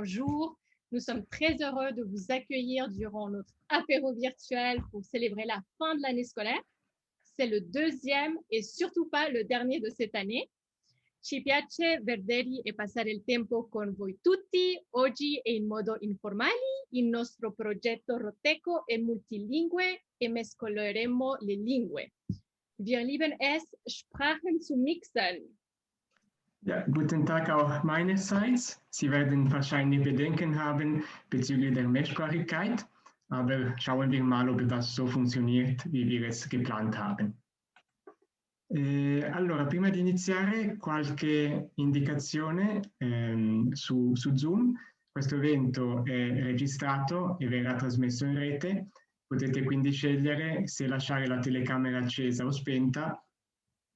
bonjour. Nous sommes très heureux de vous accueillir durant notre apéro virtuel pour célébrer la fin de l'année scolaire. C'est le deuxième et surtout pas le dernier de cette année. Ci piace vedervi e passare il tempo con voi tutti. Oggi e in modo informale il nostro progetto Roteco è multilingue e mescoleremo le lingue. Wir lieben es, Sprachen zu mixen. Ja, guten Tag auch meinerseits. Sie werden wahrscheinlich Bedenken haben bezüglich der Mehrsprachigkeit, aber schauen wir mal, ob das so funktioniert, wie wir es geplant haben. Allora, prima di iniziare, qualche indicazione su Zoom. Questo evento è registrato e verrà trasmesso in rete. Potete quindi scegliere se lasciare la telecamera accesa o spenta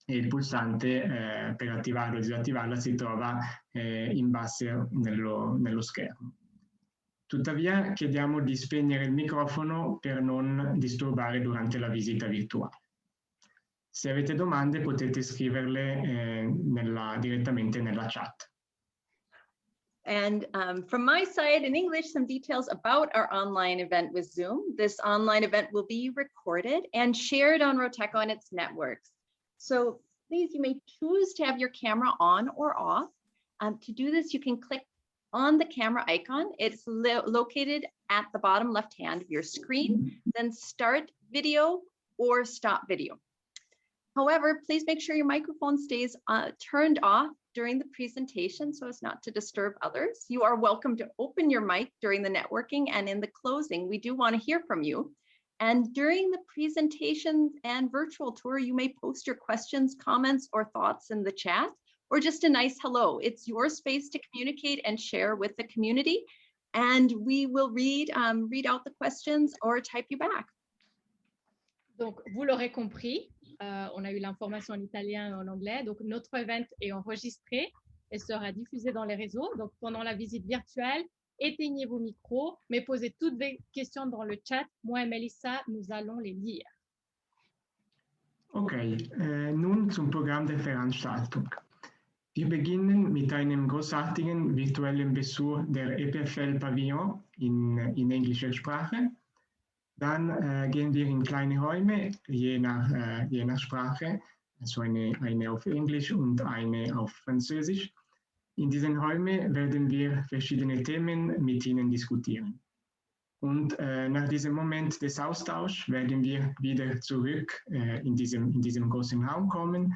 e il pulsante per attivarla o disattivarla si trova in basso nello schermo. Tuttavia chiediamo di spegnere il microfono per non disturbare durante la visita virtuale. Se avete domande potete scriverle direttamente nella chat. And from my side in English, some details about our online event with Zoom. This online event will be recorded and shared on Roteco and its networks. So please, you may choose to have your camera on or off. To do this, you can click on the camera icon. It's located at the bottom left hand of your screen, then start video or stop video. However, please make sure your microphone stays turned off during the presentation so as not to disturb others. You are welcome to open your mic during the networking, and in the closing, we do want to hear from you. And during the presentation and virtual tour, you may post your questions, comments, or thoughts in the chat, or just a nice hello. It's your space to communicate and share with the community, and we will read out the questions or type you back. Donc, vous l'aurez compris, on a eu l'information en italien et en anglais. Donc, notre event est enregistré et sera diffusé dans les réseaux. Donc, pendant la visite virtuelle, éteignez vos micros, mais posez toutes vos questions dans le chat. Moi et Melissa, nous allons les lire. Okay, nun zum Programm der Veranstaltung. Wir beginnen mit einem großartigen virtuellen Besuch der EPFL Pavilions in englischer Sprache. Dann gehen wir in kleine Räume, je nach Sprache, also eine auf Englisch und eine auf Französisch. In diesen Räumen werden wir verschiedene Themen mit Ihnen diskutieren. Und nach diesem Moment des Austauschs werden wir wieder zurück in diesem großen Raum kommen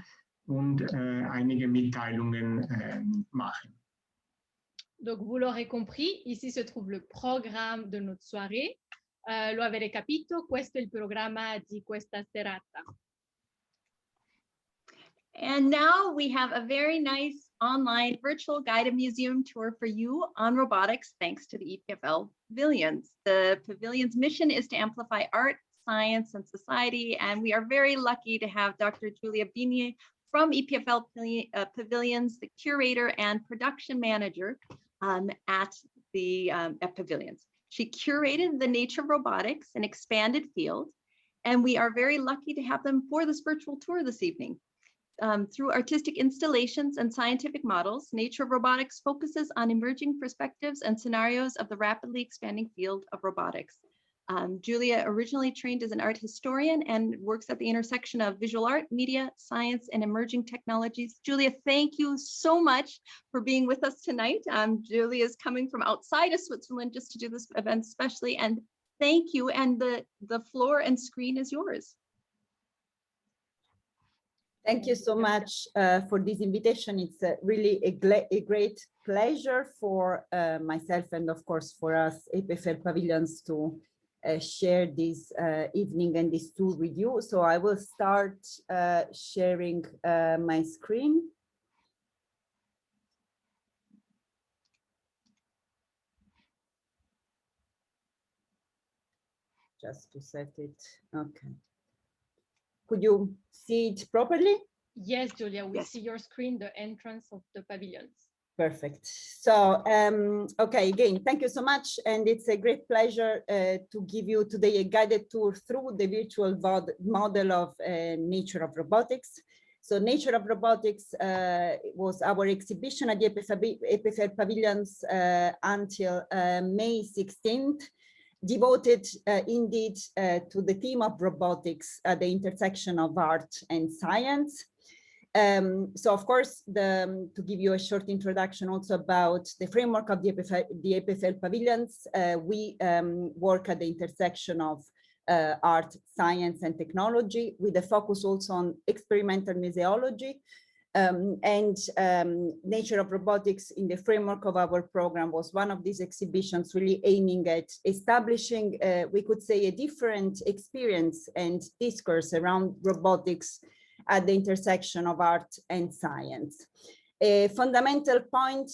und einige Mitteilungen machen. Donc, vous l'aurez compris, ici se trouve le programme de notre soirée. Lo avete capito, questo è il programma di questa serata. And now we have a very nice online virtual guided museum tour for you on robotics, thanks to the EPFL Pavilions. The Pavilion's mission is to amplify art, science, and society, and we are very lucky to have Dr. Giulia Bini from EPFL Pavilions, the curator and production manager at Pavilions. She curated the Nature of Robotics, an expanded field, and we are very lucky to have them for this virtual tour this evening. Through artistic installations and scientific models, Nature of Robotics focuses on emerging perspectives and scenarios of the rapidly expanding field of robotics. Giulia originally trained as an art historian and works at the intersection of visual art, media, science, and emerging technologies. Giulia, thank you so much for being with us tonight. Giulia is coming from outside of Switzerland just to do this event especially, and thank you. And the floor and screen is yours. Thank you so much for this invitation. It's really a great pleasure for myself and of course for us EPFL Pavilions to share this evening and this tour with you. So I will start sharing my screen. Just to set it, okay. Could you see it properly? Yes, Giulia, we see your screen, the entrance of the pavilions. Perfect. So, okay, again, thank you so much. And it's a great pleasure to give you today a guided tour through the virtual model of Nature of Robotics. So Nature of Robotics was our exhibition at the EPFL Pavilions until May 16th, devoted indeed to the theme of robotics at the intersection of art and science. So of course, to give you a short introduction also about the framework of the EPFL Pavilions, we work at the intersection of art, science, and technology, with a focus also on experimental museology. Nature of Robotics in the framework of our program was one of these exhibitions, really aiming at establishing, we could say, a different experience and discourse around robotics at the intersection of art and science. A fundamental point,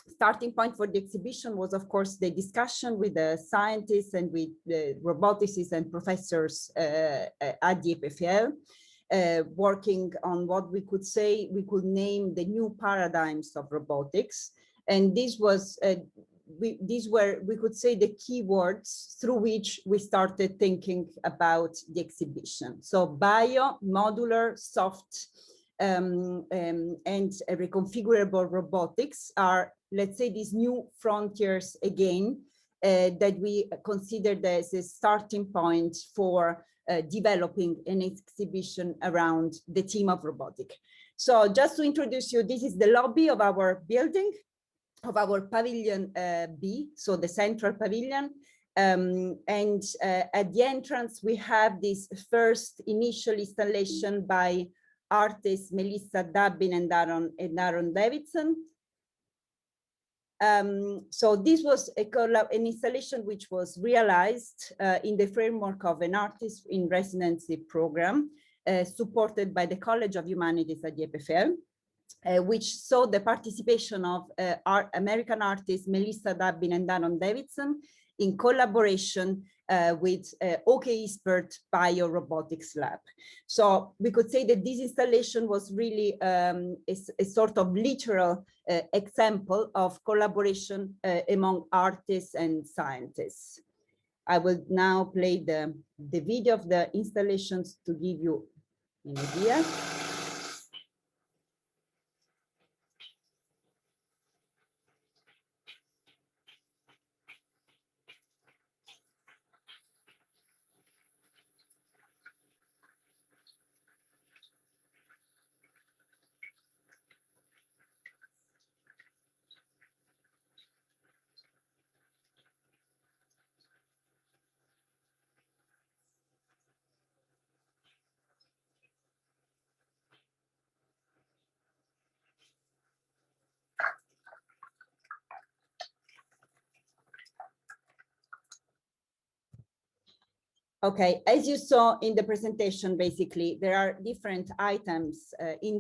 starting point for the exhibition was, of course, the discussion with the scientists and with the roboticists and professors at the EPFL, working on what we could say, we could name the new paradigms of robotics. And this was, these were, we could say, the key words through which we started thinking about the exhibition. So bio, modular, soft, and reconfigurable robotics are, let's say, these new frontiers again, that we considered as a starting point for developing an exhibition around the theme of robotics. So just to introduce you, this is the lobby of our building, of our pavilion B, so the central pavilion. At the entrance, we have this first initial installation by artists Melissa Dubbin and Aaron Davidson. So this was an installation which was realized in the framework of an artist in residency program supported by the College of Humanities at the EPFL, which saw the participation of American artists Melissa Dubbin and Aaron Davidson in collaboration with OK Expert Bio-Robotics Lab. So we could say that this installation was really a sort of literal example of collaboration among artists and scientists. I will now play the video of the installations to give you an idea. Okay, as you saw in the presentation, basically, there are different items in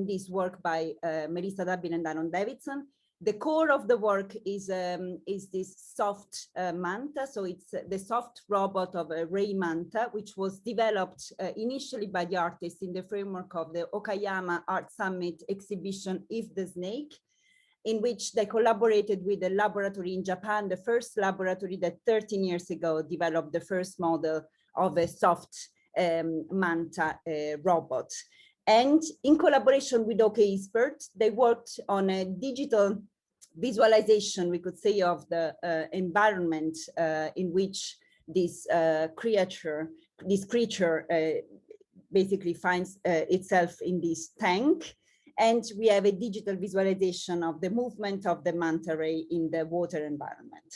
this work by Melissa Dubbin and Aaron Davidson. The core of the work is this soft manta. So it's the soft robot of a Ray Manta, which was developed initially by the artists in the framework of the Okayama Art Summit exhibition, If the Snake, in which they collaborated with a laboratory in Japan, the first laboratory that 13 years ago developed the first model of a soft manta robot. And in collaboration with OK Expert, they worked on a digital visualization, we could say, of the environment in which this creature basically finds itself in this tank. And we have a digital visualization of the movement of the manta ray in the water environment.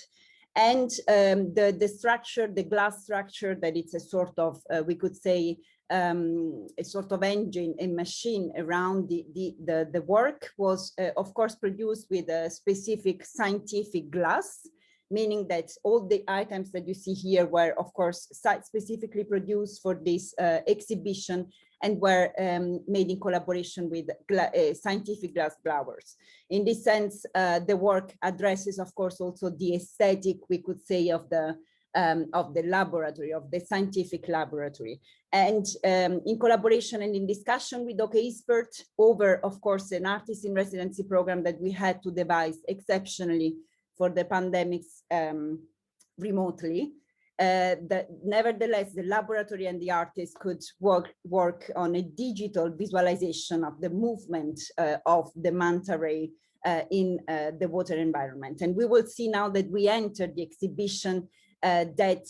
And the structure, the glass structure, that it's a sort of, we could say, a sort of engine, a machine around the work was, of course, produced with a specific scientific glass, meaning that all the items that you see here were, of course, site-specifically produced for this exhibition and were made in collaboration with scientific glass blowers. In this sense, the work addresses, of course, also the aesthetic, we could say, of the laboratory, of the scientific laboratory. And in collaboration and in discussion with OK Expert over, of course, an artist in residency program that we had to devise exceptionally for the pandemics remotely. nevertheless, the laboratory and the artist could work on a digital visualization of the movement of the manta ray in the water environment. And we will see now that we enter the exhibition that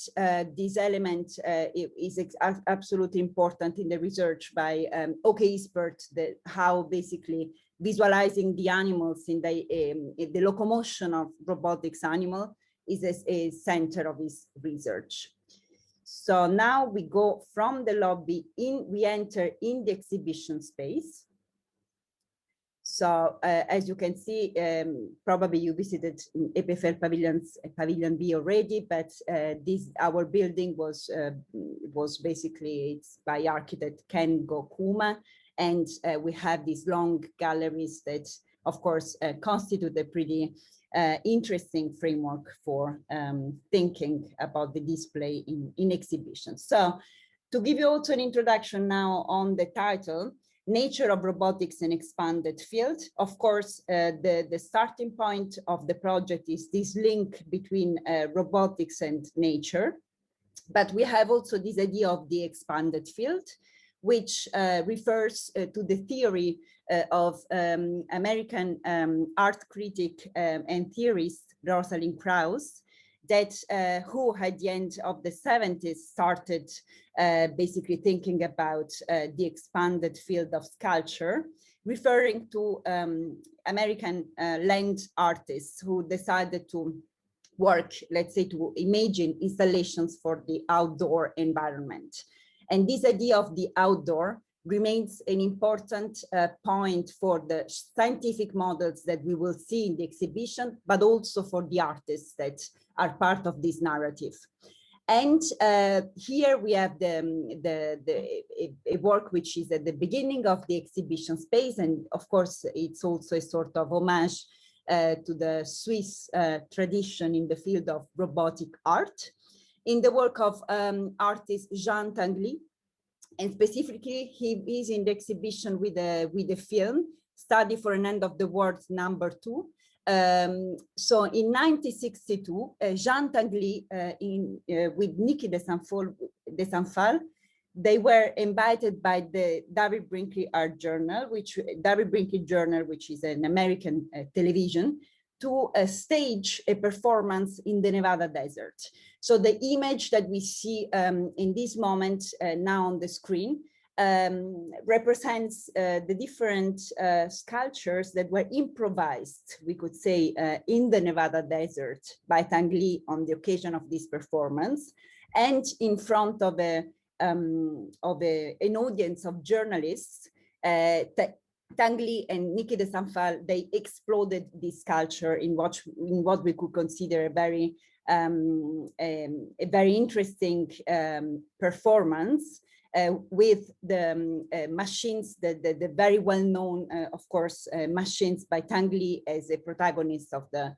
this element is absolutely important in the research by OK Expert, how basically visualizing the animals in the locomotion of robotics animal is a center of his research. So now we go from the lobby we enter in the exhibition space. So as you can see, probably you visited EPFL Pavilions, Pavilion B already, but our building was basically, it's by architect Ken Gokuma, and we have these long galleries that, of course, constitute a pretty interesting framework for thinking about the display in exhibitions. So to give you also an introduction now on the title, Nature of Robotics and Expanded Field. Of course, the starting point of the project is this link between robotics and nature. But we have also this idea of the expanded field, which refers to the theory of American art critic and theorist Rosalind Krauss, that who at the end of the 70s started basically thinking about the expanded field of sculpture, referring to American land artists who decided to work, let's say, to imagine installations for the outdoor environment. And this idea of the outdoor remains an important point for the scientific models that we will see in the exhibition, but also for the artists that are part of this narrative. And here we have a work which is at the beginning of the exhibition space. And of course, it's also a sort of homage to the Swiss tradition in the field of robotic art. In the work of artist Jean Tinguely, and specifically he is in the exhibition with a film, Study for an End of the World #2. So in 1962, Jean Tinguely with Niki de Saint-Phal, they were invited by the David Brinkley Art Journal, which is an American television, to stage a performance in the Nevada desert. So the image that we see in this moment now on the screen represents the different sculptures that were improvised, we could say, in the Nevada desert by Tinguely on the occasion of this performance, and in front of an audience of journalists. Tinguely and Niki de Saint-Phal, they exploded this sculpture in what we could consider a very interesting performance with the machines, the very well-known, of course, machines by Tinguely as a protagonist of the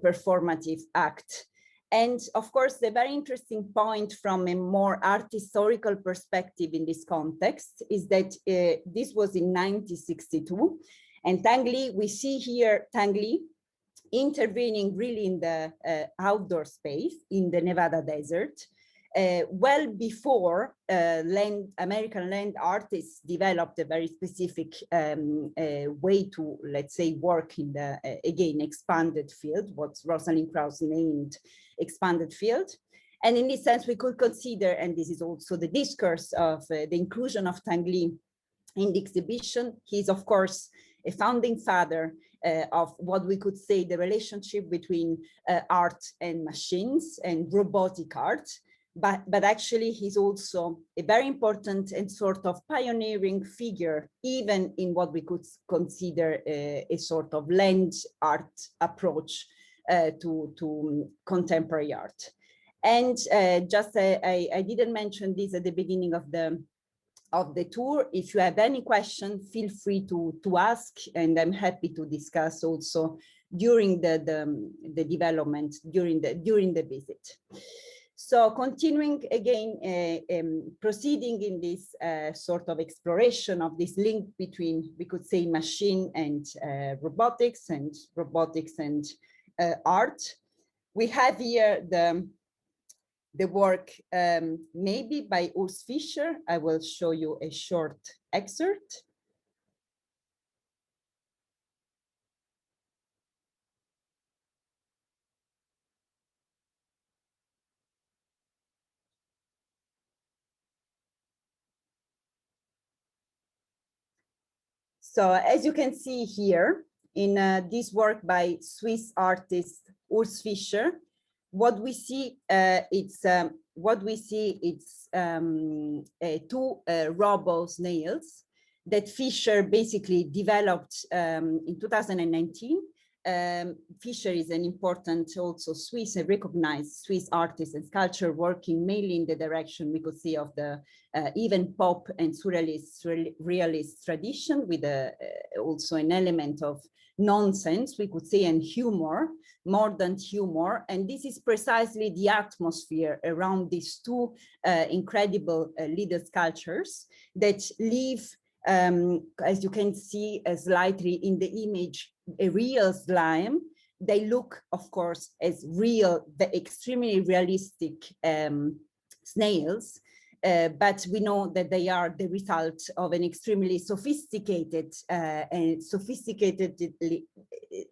performative act. And of course, the very interesting point from a more art historical perspective in this context is that this was in 1962. And Tinguely, we see here Tinguely intervening really in the outdoor space in the Nevada desert, well before American land artists developed a very specific way to, let's say, work in the, again, expanded field, what Rosalind Krauss named expanded field. And in this sense, we could consider, and this is also the discourse of the inclusion of Tinguely in the exhibition. He's, of course, a founding father of what we could say the relationship between art and machines and robotic art. But actually, he's also a very important and sort of pioneering figure, even in what we could consider a sort of land art approach to contemporary art. And just I didn't mention this at the beginning of the tour. If you have any question, feel free to ask, and I'm happy to discuss also during the development, during the visit. So continuing again, proceeding in this sort of exploration of this link between, we could say, machine and robotics and art, we have here the work maybe by Urs Fischer. I will show you a short excerpt. So as you can see here in this work by Swiss artist Urs Fischer, what we see it's two robo snails that Fischer basically developed in 2019. Fischer is an important also Swiss and recognized Swiss artist and sculptor working mainly in the direction we could see of the even pop and surrealist realist tradition with also an element of nonsense, we could say, and humor, more than humor. And this is precisely the atmosphere around these two incredible leader sculptures that leave, as you can see slightly in the image, a real slime. They look, of course, as real, the extremely realistic snails, but we know that they are the result of an extremely sophisticated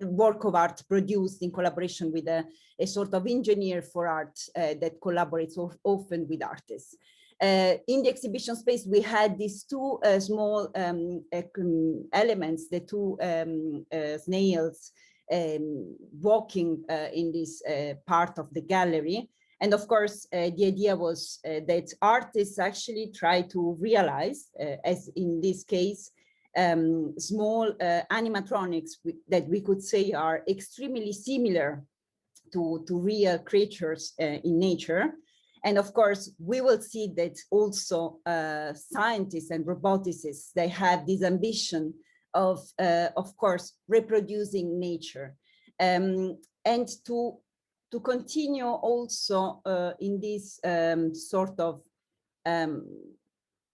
work of art produced in collaboration with a sort of engineer for art that collaborates often with artists. In the exhibition space, we had these two small elements, the two snails walking in this part of the gallery. And of course, the idea was that artists actually try to realize, as in this case, small animatronics that we could say are extremely similar to real creatures in nature. And of course, we will see that also scientists and roboticists, they have this ambition of course, reproducing nature. And to continue also in this sort of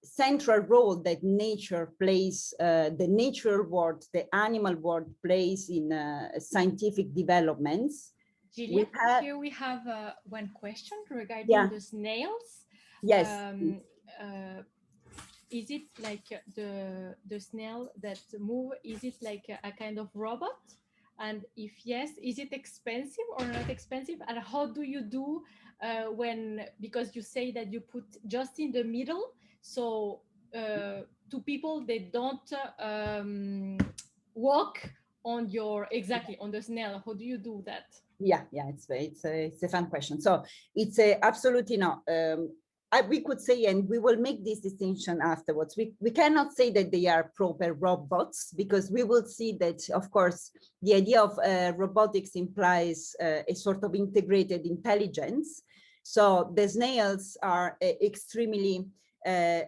central role that nature plays, the natural world, the animal world plays in scientific developments. Giulia, here we have one question regarding the snails. Yes. Is it like the snail that move, is it like a kind of robot? And if yes, is it expensive or not expensive? And how do you do when, because you say that you put just in the middle, so to people, they don't walk on your, exactly, on the snail. How do you do that? Yeah, it's a fun question. So it's absolutely not. We could say, and we will make this distinction afterwards, we cannot say that they are proper robots, because we will see that, of course, the idea of robotics implies a sort of integrated intelligence. So the snails are extremely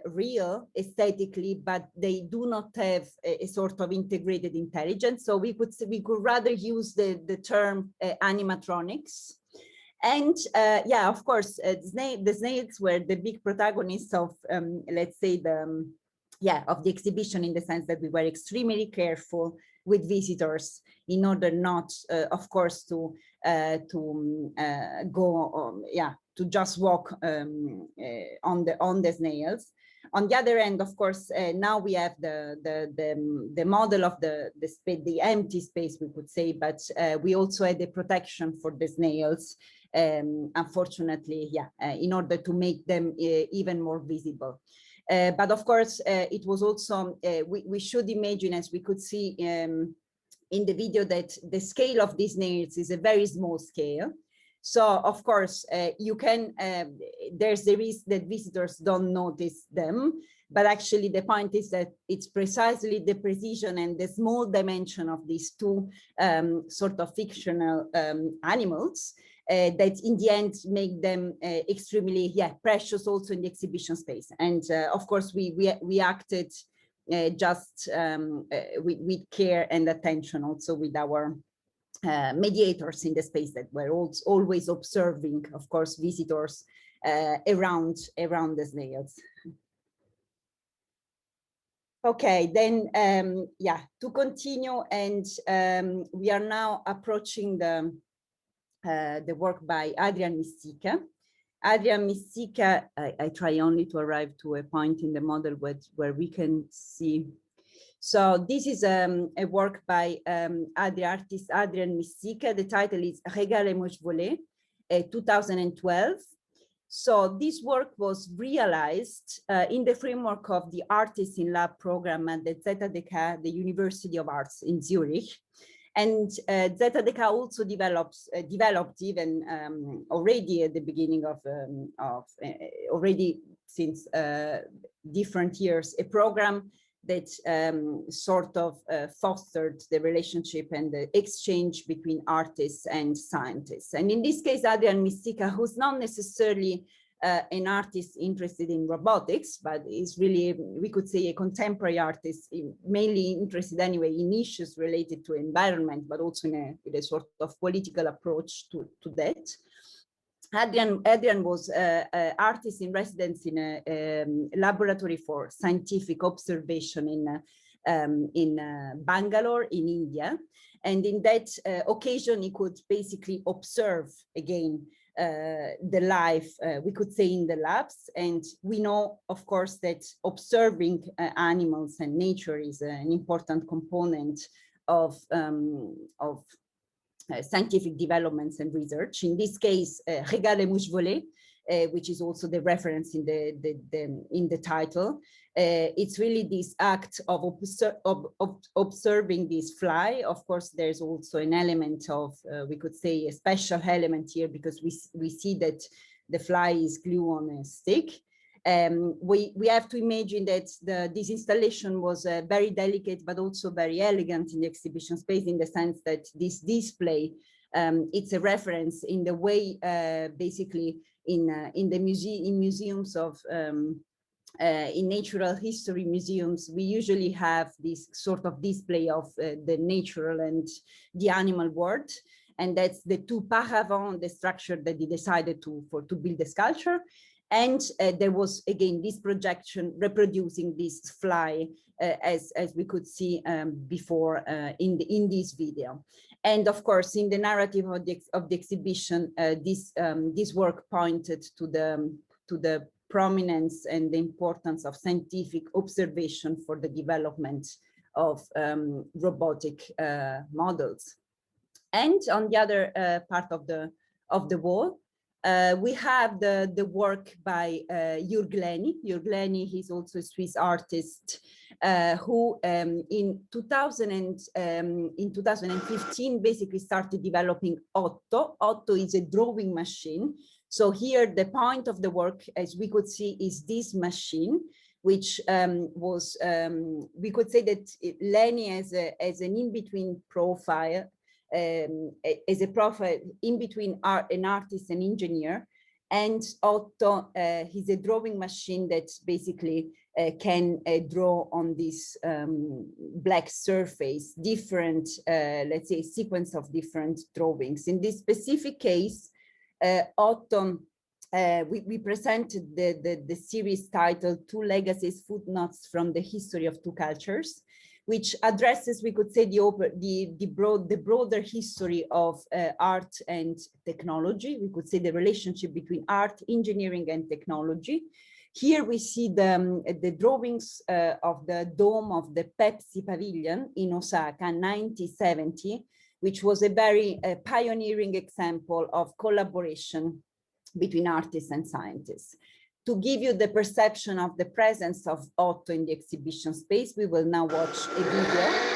real aesthetically, but they do not have a sort of integrated intelligence. So we could rather use the term animatronics. And yeah, of course, the snails were the big protagonists of, let's say, of the exhibition, in the sense that we were extremely careful with visitors in order not, of course, to just walk on the snails. On the other end, of course, now we have the model of the empty space, we could say, but we also had a protection for the snails. Unfortunately, in order to make them even more visible. But of course, it was also, we should imagine, as we could see in the video, that the scale of these snails is a very small scale. So of course, you can, there's the risk that visitors don't notice them, but actually the point is that it's precisely the precision and the small dimension of these two sort of fictional animals that in the end make them extremely precious also in the exhibition space. And of course, we acted just with care and attention, also with our mediators in the space that were always observing, of course, visitors around the snails. Okay, then to continue, and we are now approaching the work by Adrian Mistika. Adrian Mistica, I try only to arrive to a point in the model where we can see. So this is a work by the artist Adrian Mistica. The title is Regalez-moi volé, 2012. So this work was realized in the framework of the Artists in Lab program at the ZDK, the University of Arts in Zurich. And ZDK also developed even already at the beginning of already since different years, a program that sort of fostered the relationship and the exchange between artists and scientists. And in this case, Adrian Mistica, who's not necessarily an artist interested in robotics, but is really, we could say, a contemporary artist, mainly interested anyway in issues related to environment, but also with a sort of political approach to that. Adrian was an artist in residence in a laboratory for scientific observation in Bangalore in India. And in that occasion, he could basically observe again the life, we could say, in the labs. And we know, of course, that observing animals and nature is an important component of scientific developments and research. In this case, Regalez-moi volé, which is also the reference in the title. It's really this act of observing this fly. Of course, there's also an element of, we could say, a special element here, because we see that the fly is glued on a stick. We have to imagine that this installation was very delicate, but also very elegant in the exhibition space, in the sense that this display, it's a reference in the way, basically, in museums of in natural history museums, we usually have this sort of display of the natural and the animal world. And that's the two paravents, the structure that they decided to build the sculpture. And there was, again, this projection reproducing this fly, as we could see before in this video. And of course, in the narrative of the exhibition, this work pointed to the prominence and the importance of scientific observation for the development of robotic models. And on the other part of the wall, we have the work by Jörg Leni. Jörg Leni, he's also a Swiss artist who in 2015 basically started developing Otto. Otto is a drawing machine. So here the point of the work, as we could see, is this machine, which was, we could say that Leni as an in-between profile, as a profile in between an artist and engineer. And Otto, he's a drawing machine that basically can draw on this black surface different, let's say, sequence of different drawings. In this specific case, Otto, we presented the series titled Two Legacies, Footnotes from the History of Two Cultures, which addresses, we could say, the broader history of art and technology. We could say the relationship between art, engineering, and technology. Here we see the drawings of the dome of the Pepsi Pavilion in Osaka, 1970, which was a very pioneering example of collaboration between artists and scientists. To give you the perception of the presence of Otto in the exhibition space, we will now watch a video.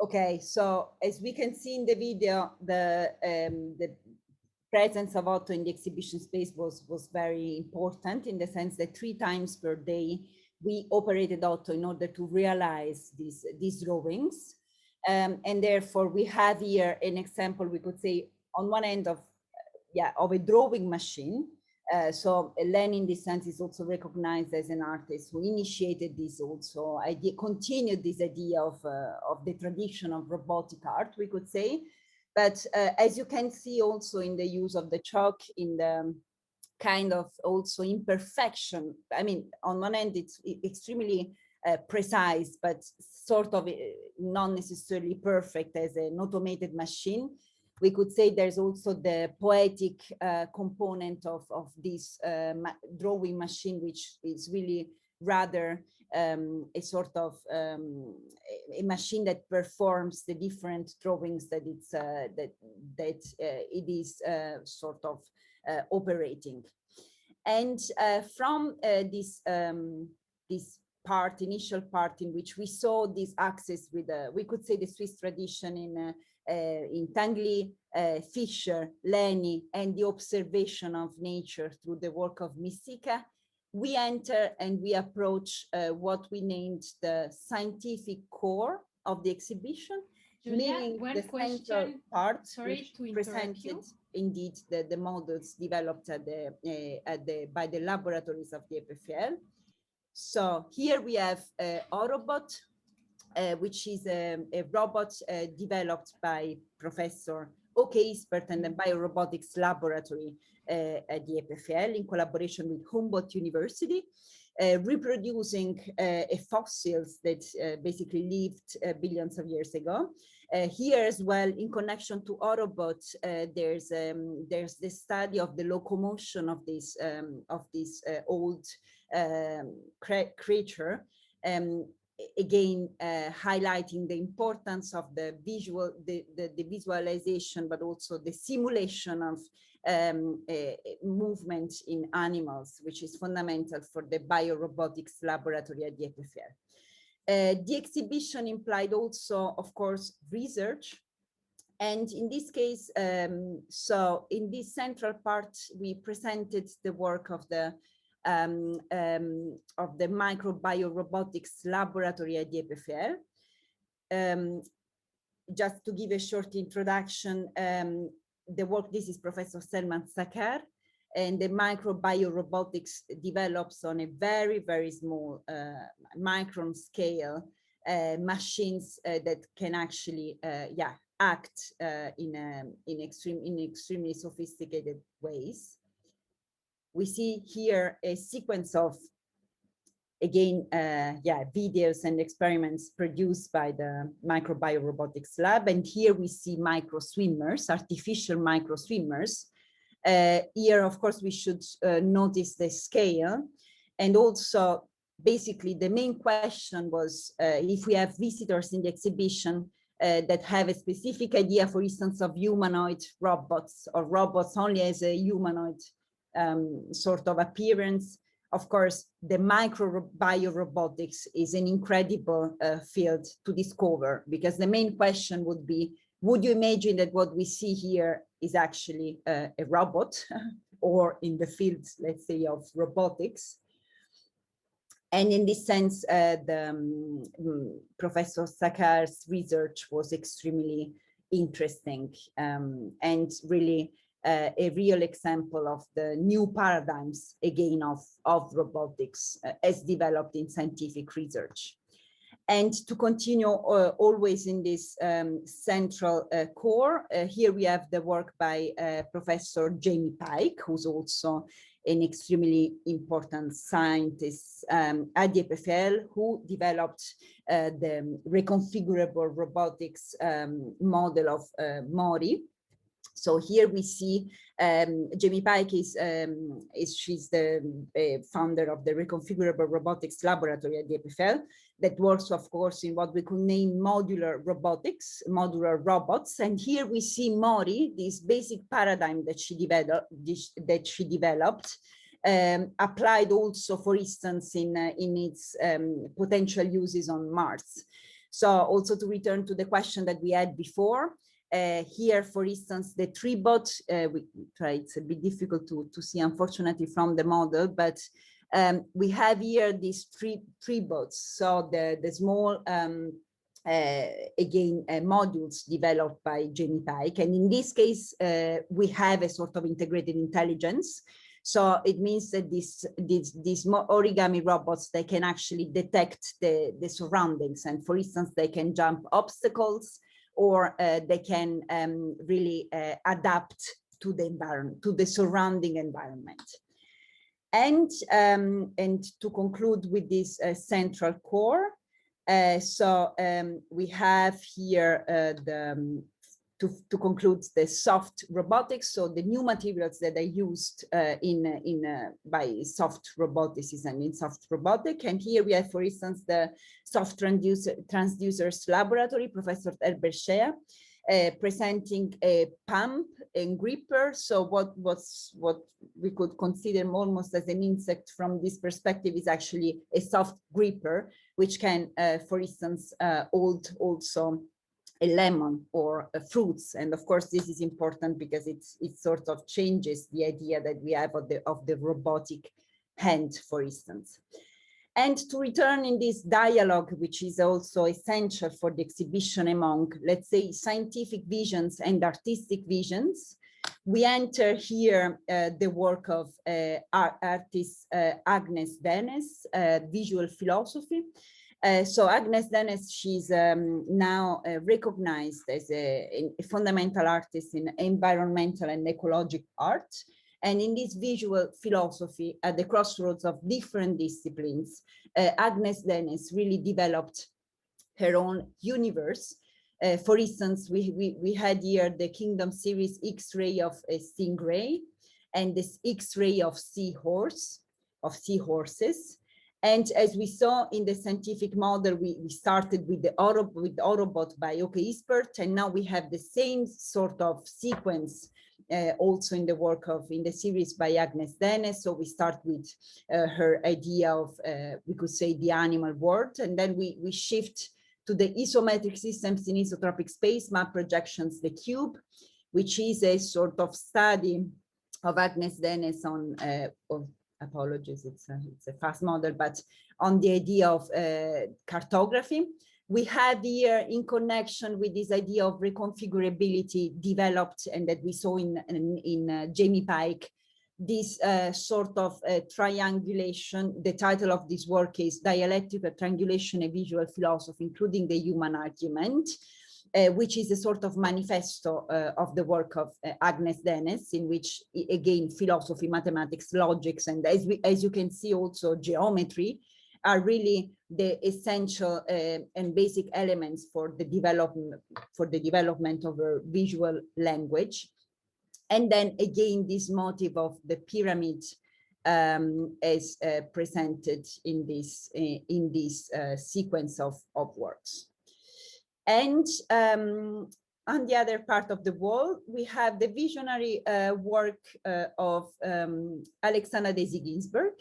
Okay, so as we can see in the video, the presence of Otto in the exhibition space was very important, in the sense that 3 times per day we operated Otto in order to realize these drawings. And therefore we have here an example, we could say, on one end of a drawing machine. So Len, in this sense, is also recognized as an artist who initiated this also idea, continued this idea of the tradition of robotic art, we could say. But as you can see also in the use of the chalk, in the kind of also imperfection, I mean, on one end, it's extremely precise, but sort of not necessarily perfect as an automated machine. We could say there's also the poetic component of this drawing machine, which is really rather a sort of a machine that performs the different drawings that it's it is sort of operating. And from this initial part in which we saw this axis with we could say the Swiss tradition in Tanguy, Fischer, Leni, and the observation of nature through the work of Misica, we enter and we approach what we named the scientific core of the exhibition, Giulia, meaning one the question, central part, sorry to interrupt presented you. Indeed the models developed by the laboratories of the EPFL. So here we have Autobot, which is a robot developed by Professor Oke Ispert and the Biorobotics Laboratory at the EPFL in collaboration with Humboldt University, reproducing fossils that basically lived billions of years ago. Here as well, in connection to Autobot, there's the study of the locomotion of this old creature. Again, highlighting the importance of the visualization, but also the simulation of movement in animals, which is fundamental for the biorobotics laboratory at the EPFL. The exhibition implied also, of course, research. And in this case, so in this central part, we presented the work of the microbiorobotics laboratory at the EPFL. Just to give a short introduction, the work, this is Professor Selman Sakar, and the microbiorobotics develops on a very, very small micron scale machines that can actually act in extremely sophisticated ways. We see here a sequence of, again, videos and experiments produced by the microbiorobotics lab. And here we see micro swimmers, artificial micro swimmers. Here, of course, we should notice the scale. And also, basically, the main question was if we have visitors in the exhibition that have a specific idea, for instance, of humanoid robots, or robots only as a humanoid sort of appearance. Of course, the microbiorobotics is an incredible field to discover, because the main question would be, would you imagine that what we see here is actually a robot, or in the field, let's say, of robotics? And in this sense, Professor Sakar's research was extremely interesting and really a real example of the new paradigms, again, of robotics as developed in scientific research. And to continue always in this central core, here we have the work by Professor Jamie Pike, who's also an extremely important scientist at the EPFL, who developed the reconfigurable robotics model of Mori. So here we see Jamie Pike she's the founder of the Reconfigurable Robotics Laboratory at the EPFL that works, of course, in what we could name modular robotics, modular robots. And here we see Mori, this basic paradigm that she developed, applied also, for instance, in its potential uses on Mars. So also to return to the question that we had before, here, for instance, the tree bot, we try, it's a bit difficult to see, unfortunately, from the model, but we have here these tree bots. So the small, again, modules developed by Jamie Pike. And in this case, we have a sort of integrated intelligence. So it means that these origami robots, they can actually detect the surroundings. And for instance, they can jump obstacles, or they can really adapt to the environment, to the surrounding environment. And to conclude with this central core, we have here to conclude the soft robotics. So the new materials that are used by soft robotics and in soft robotic. And here we have, for instance, the soft transducers laboratory, Professor Herbert Shea, presenting a pump and gripper. So what we could consider almost as an insect from this perspective is actually a soft gripper, which can, for instance, hold also a lemon or fruits. And of course, this is important because it sort of changes the idea that we have of the robotic hand, for instance. And to return in this dialogue, which is also essential for the exhibition among, let's say, scientific visions and artistic visions, we enter here the work of artist Agnes Dennis, visual philosophy. So Agnes Dennis, she's now recognized as a fundamental artist in environmental and ecologic art. And in this visual philosophy, at the crossroads of different disciplines, Agnes Dennis really developed her own universe. For instance, we had here the Kingdom series X-ray of a stingray and this X-ray of seahorses. And as we saw in the scientific model, we started with the Autobot by Åke Isbert, and now we have the same sort of sequence also in the work in the series by Agnes Dennis. So we start with her idea of, we could say, the animal world, and then we shift to the isometric systems in isotropic space, map projections, the cube, which is a sort of study of Agnes Dennis on, apologies, it's a fast model, but on the idea of cartography. We have here, in connection with this idea of reconfigurability developed, and that we saw in Jamie Pike, this sort of triangulation. The title of this work is Dialectical Triangulation, a Visual Philosophy, including the Human Argument, which is a sort of manifesto of the work of Agnes Dennis, in which, again, philosophy, mathematics, logics, and as you can see also geometry, are really the essential and basic elements for the development of a visual language. And then again, this motive of the pyramid as presented in this sequence of works. And on the other part of the wall, we have the visionary work of Alexandra Daisy-Ginsburg,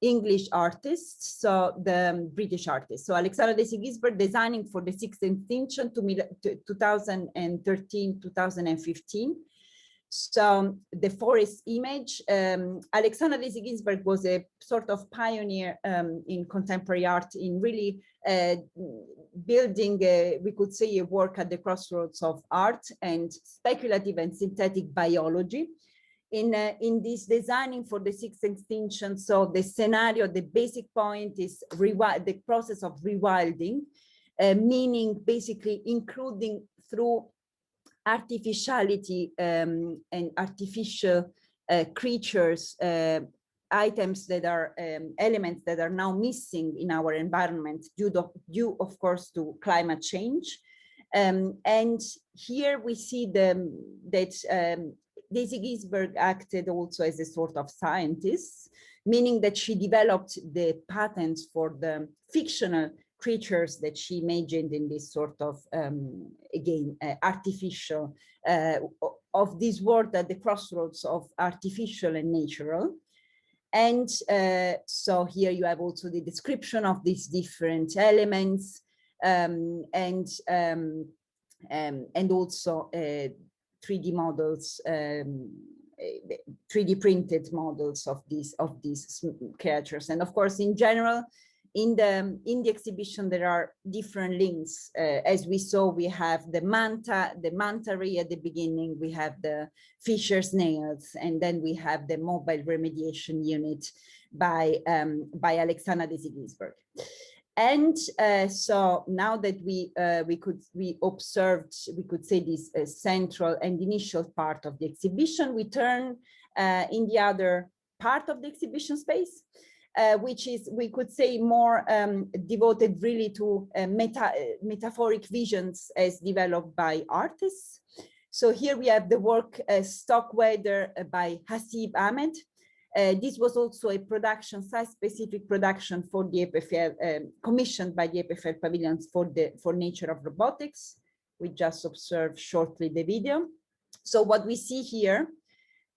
English artist, so the British artist. So Alexandra Daisy-Ginsburg designing for the sixth extinction to 2013-2015. So the forest image, Alexandra Daisy-Ginsburg was a sort of pioneer in contemporary art, in really building, we could say, a work at the crossroads of art and speculative and synthetic biology. In this designing for the sixth extinction, so the scenario, the basic point is the process of rewilding, meaning basically including through artificiality and artificial creatures, items that are elements that are now missing in our environment due of course to climate change. And here we see that Daisy Ginsburg acted also as a sort of scientist, meaning that she developed the patents for the fictional creatures that she imagined in this sort of, again, artificial, of this world at the crossroads of artificial and natural. And so here you have also the description of these different elements. and also 3D models, 3D printed models of these creatures. And of course, in general, in the exhibition, there are different links. As we saw, we have the manta ray at the beginning, we have the fisher's nails, and then we have the mobile remediation unit by Alexandra Desi-Ginsberg. And so now that we observed, we could say, this central and initial part of the exhibition, we turn in the other part of the exhibition space, which is, we could say, more devoted really to metaphoric visions as developed by artists. So here we have the work Stock Weather by Hasib Ahmed. This was also a production, site-specific production for the EPFL, commissioned by the EPFL Pavilions for Nature of Robotics. We just observed shortly the video. So what we see here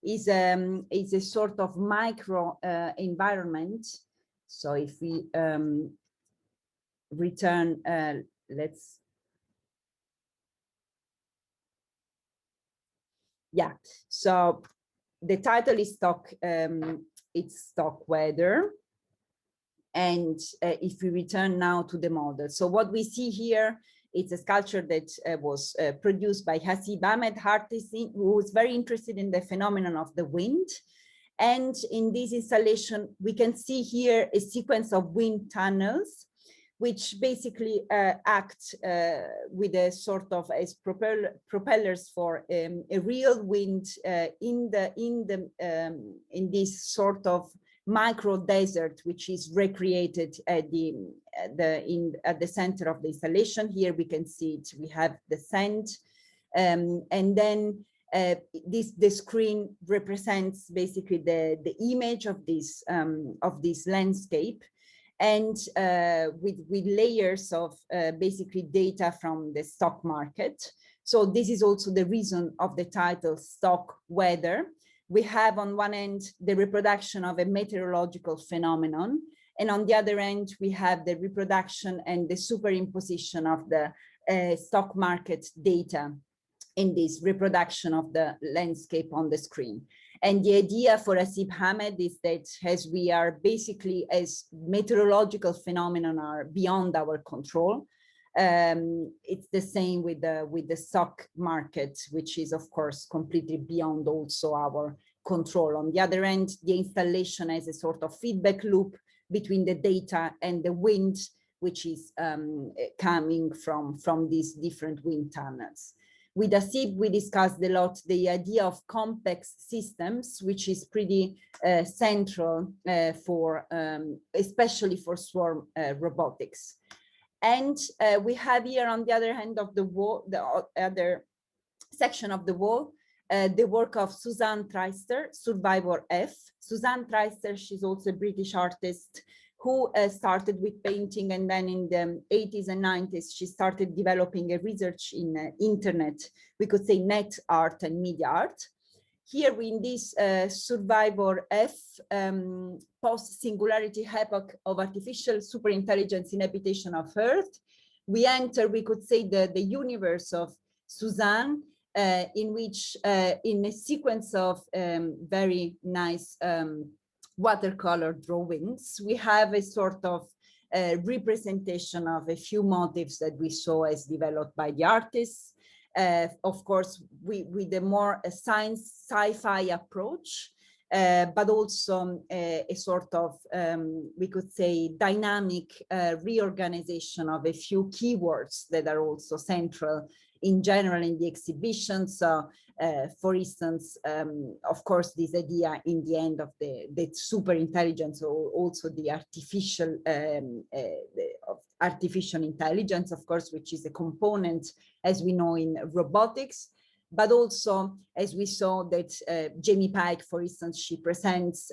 is a sort of micro environment. So if we return, so the title is it's Stock Weather. And if we return now to the model, so what we see here, it's a sculpture that was produced by Hasib Ahmed, artist who was very interested in the phenomenon of the wind. And in this installation, we can see here a sequence of wind tunnels, which basically act with a sort of as propellers for a real wind in this sort of micro desert, which is recreated at the center of the installation. Here we can see it. We have the sand, and then the screen represents basically the image of this landscape, and with layers of basically data from the stock market. So this is also the reason of the title Stock Weather. We have on one end the reproduction of a meteorological phenomenon, and on the other end we have the reproduction and the superimposition of the stock market data in this reproduction of the landscape on the screen. And the idea for Hasib Ahmed is that as we are basically, as meteorological phenomena are beyond our control, it's the same with the stock market, which is of course completely beyond also our control. On the other end, the installation has a sort of feedback loop between the data and the wind, which is coming from these different wind tunnels. With Hasib, we discussed a lot the idea of complex systems, which is pretty central for, especially for swarm robotics. And we have here on the other hand of the wall, the other section of the wall, the work of Suzanne Treister, Survivor F. Suzanne Treister, she's also a British artist who started with painting, and then in the 80s and 90s, she started developing a research in internet, we could say net art and media art. Here we in this Survivor F, post-singularity epoch of artificial superintelligence in habitation of Earth, we enter, we could say, the universe of Suzanne, in which in a sequence of very nice watercolor drawings, we have a sort of representation of a few motifs that we saw as developed by the artists. Of course, with a more science sci-fi approach, but also a sort of, we could say, dynamic reorganization of a few keywords that are also central in general in the exhibition. So for instance, of course, this idea in the end of the super intelligence, or also the artificial intelligence, of course, which is a component, as we know, in robotics, but also as we saw that Jamie Pike, for instance, she presents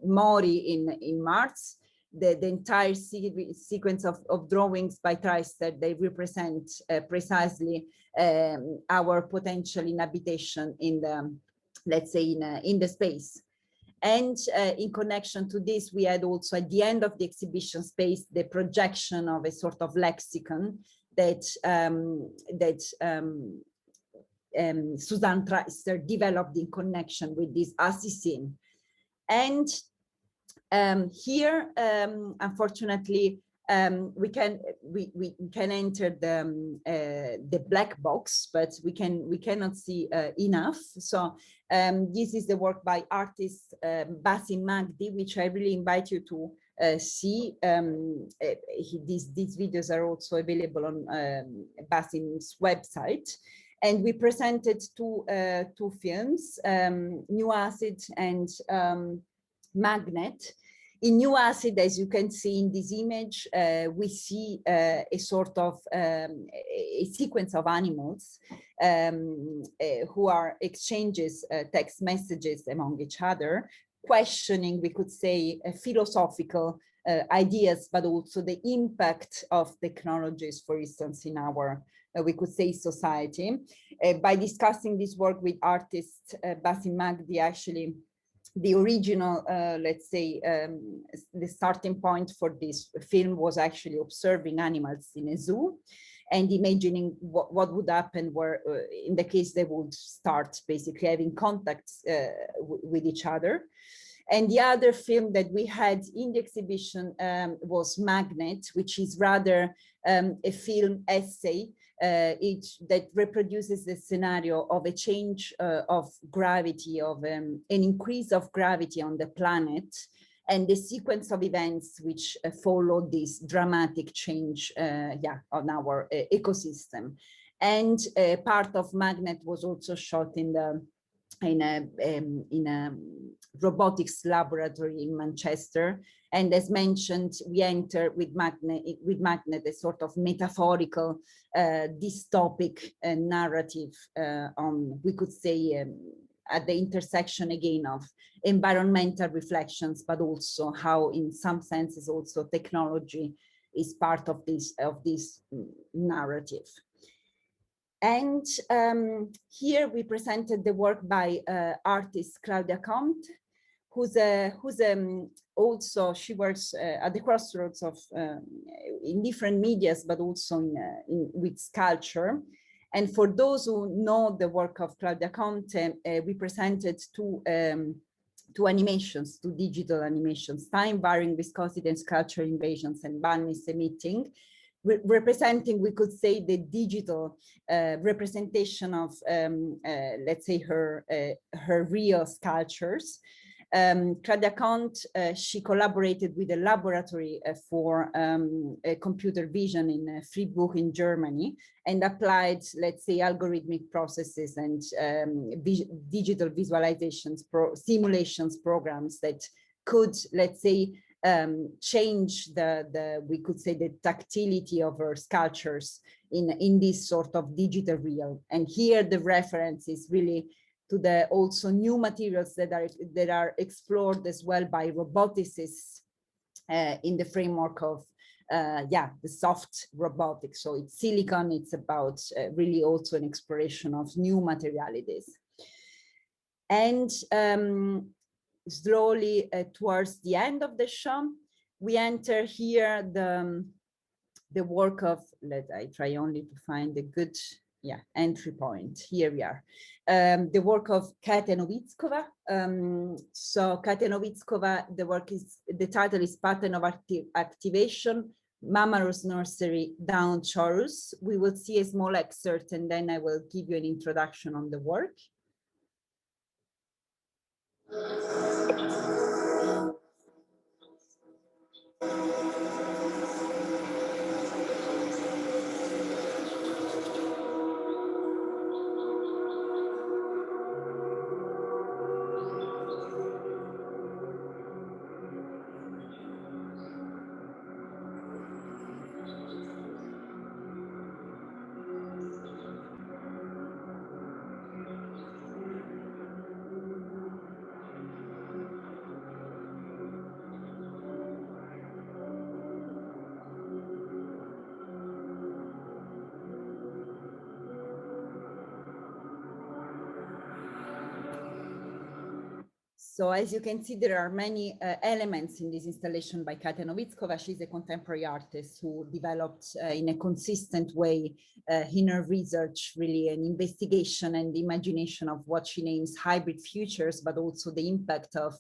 Mori in March. The entire sequence of drawings by Treister, they represent precisely our potential inhabitation in the, let's say, in the space. And in connection to this, we had also at the end of the exhibition space, the projection of a sort of lexicon that, Suzanne Treister developed in connection with this Assissin. And here, unfortunately, we can enter the black box, but we cannot see enough. So this is the work by artist Basim Magdi, which I really invite you to see. These videos are also available on Basim's website. And we presented two films, New Acid and Magnet. In New Acid, as you can see in this image, we see a sort of a sequence of animals who are exchanges text messages among each other, questioning, we could say, philosophical ideas, but also the impact of technologies, for instance, in our, we could say, society. By discussing this work with artist Basim Magdi, actually, the original, let's say, the starting point for this film was actually observing animals in a zoo and imagining what would happen where, in the case they would start basically having contacts with each other. And the other film that we had in the exhibition was Magnet, which is rather a film essay that reproduces the scenario of a change of gravity, of an increase of gravity on the planet, and the sequence of events which follow this dramatic change on our ecosystem. And part of Magnet was also shot in a robotics laboratory in Manchester. And as mentioned, we enter with Magnet a sort of metaphorical dystopic narrative on, we could say, at the intersection again of environmental reflections, but also how in some senses also technology is part of this narrative. And here we presented the work by artist Claudia Comte, who's also, she works at the crossroads of in different medias, but also with sculpture. And for those who know the work of Claudia Comte, we presented two animations, two digital animations, Time Varying Viscosity and Sculpture Invasions and Bunnies Emitting, representing, we could say, the digital representation of, let's say, her real sculptures. Claudia Comte, she collaborated with a laboratory for computer vision in Fribourg in Germany and applied, let's say, algorithmic processes and digital visualizations, simulations programs that could, let's say, change we could say, the tactility of her sculptures in this sort of digital real. And here the reference is really to the also new materials that are explored as well by roboticists in the framework of the soft robotics. So it's silicon, it's about really also an exploration of new materialities. And slowly towards the end of the show, we enter here the work of, I try only to find a good entry point. Here we are. The work of Katia Novickova. So Katia Novickova, the title is Pattern of Activation, Mammalus Nursery Down Chorus. We will see a small excerpt and then I will give you an introduction on the work. So as you can see, there are many elements in this installation by Katia Nowitzkova. She's a contemporary artist who developed in a consistent way in her research, really an investigation and imagination of what she names hybrid futures, but also the impact of,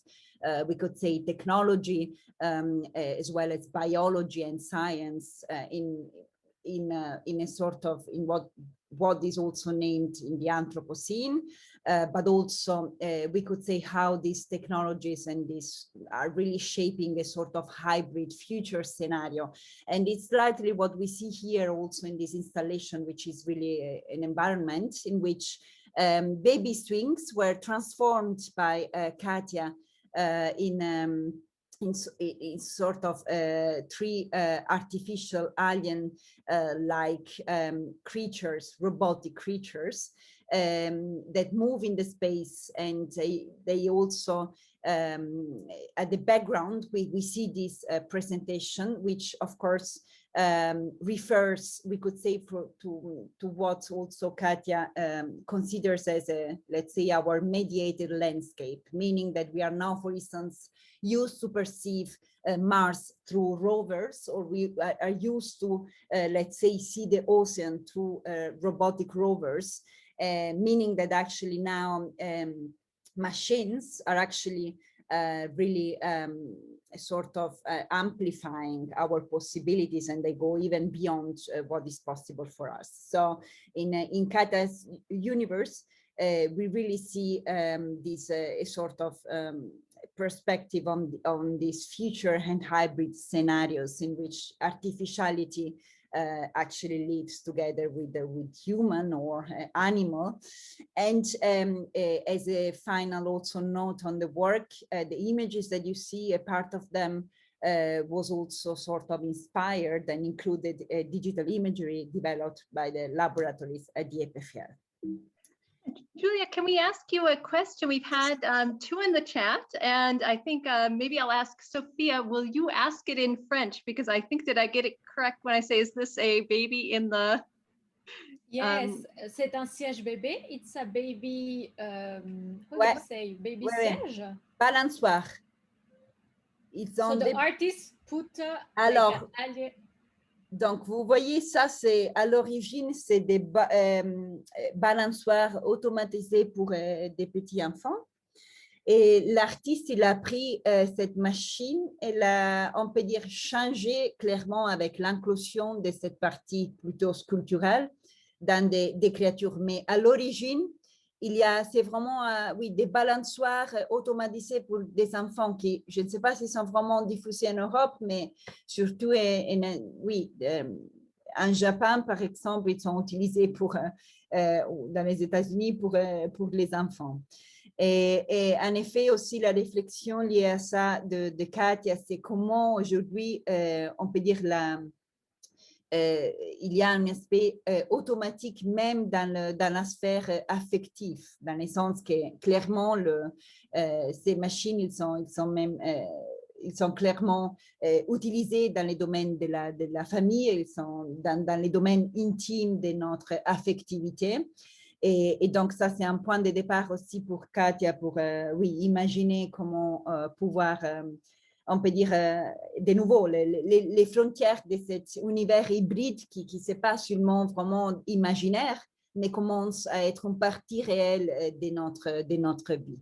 we could say, technology, as well as biology and science in a sort of, in what is also named in the Anthropocene, but also we could say how these technologies and these are really shaping a sort of hybrid future scenario. And it's largely what we see here also in this installation, which is really an environment in which baby swings were transformed by Katia in sort of three artificial alien like creatures, robotic creatures that move in the space, and they also at the background we see this presentation, which of course refers, we could say, to what also Katia considers as a, let's say, our mediated landscape, meaning that we are now, for instance, used to perceive Mars through rovers, or we are used to, let's say, see the ocean through robotic rovers, meaning that actually now machines are actually really sort of amplifying our possibilities, and they go even beyond what is possible for us. So in Katia's universe, we really see this sort of perspective on these future and hybrid scenarios in which artificiality actually lives together with human or animal. And as a final also note on the work, the images that you see, a part of them was also sort of inspired and included digital imagery developed by the laboratories at the EPFL. Giulia, can we ask you a question? We've had two in the chat, and I think maybe I'll ask Sophia, will you ask it in French? Because I think, did I get it correct when I say, is this a baby in the... Yes, c'est un siège bébé. It's a baby, how do you say, baby siège? Balançoire. So the artist put Alors, donc, vous voyez, ça, c'est à l'origine, c'est des balançoires automatisées pour des petits enfants. Et l'artiste, il a pris cette machine et l'a, on peut dire, changé clairement avec l'inclusion de cette partie plutôt sculpturale dans des créatures. Mais à l'origine, il y a, c'est vraiment, oui, des balançoires automatisées pour des enfants qui, je ne sais pas s'ils sont vraiment diffusés en Europe, mais surtout, oui, en Japon, par exemple, ils sont utilisés pour, dans les États-Unis pour les enfants. Et en effet, aussi, la réflexion liée à ça de Katia, c'est comment aujourd'hui, on peut dire, il y a un aspect automatique même dans la sphère affective, dans le sens que clairement, ces machines, ils sont clairement utilisés dans les domaines de la famille, ils sont dans les domaines intimes de notre affectivité. Et donc, ça, c'est un point de départ aussi pour Katia, pour oui, imaginer comment pouvoir, on peut dire, de nouveau, les frontières de cet univers hybride qui n'est pas seulement vraiment imaginaire, mais commence à être une partie réelle de notre vie.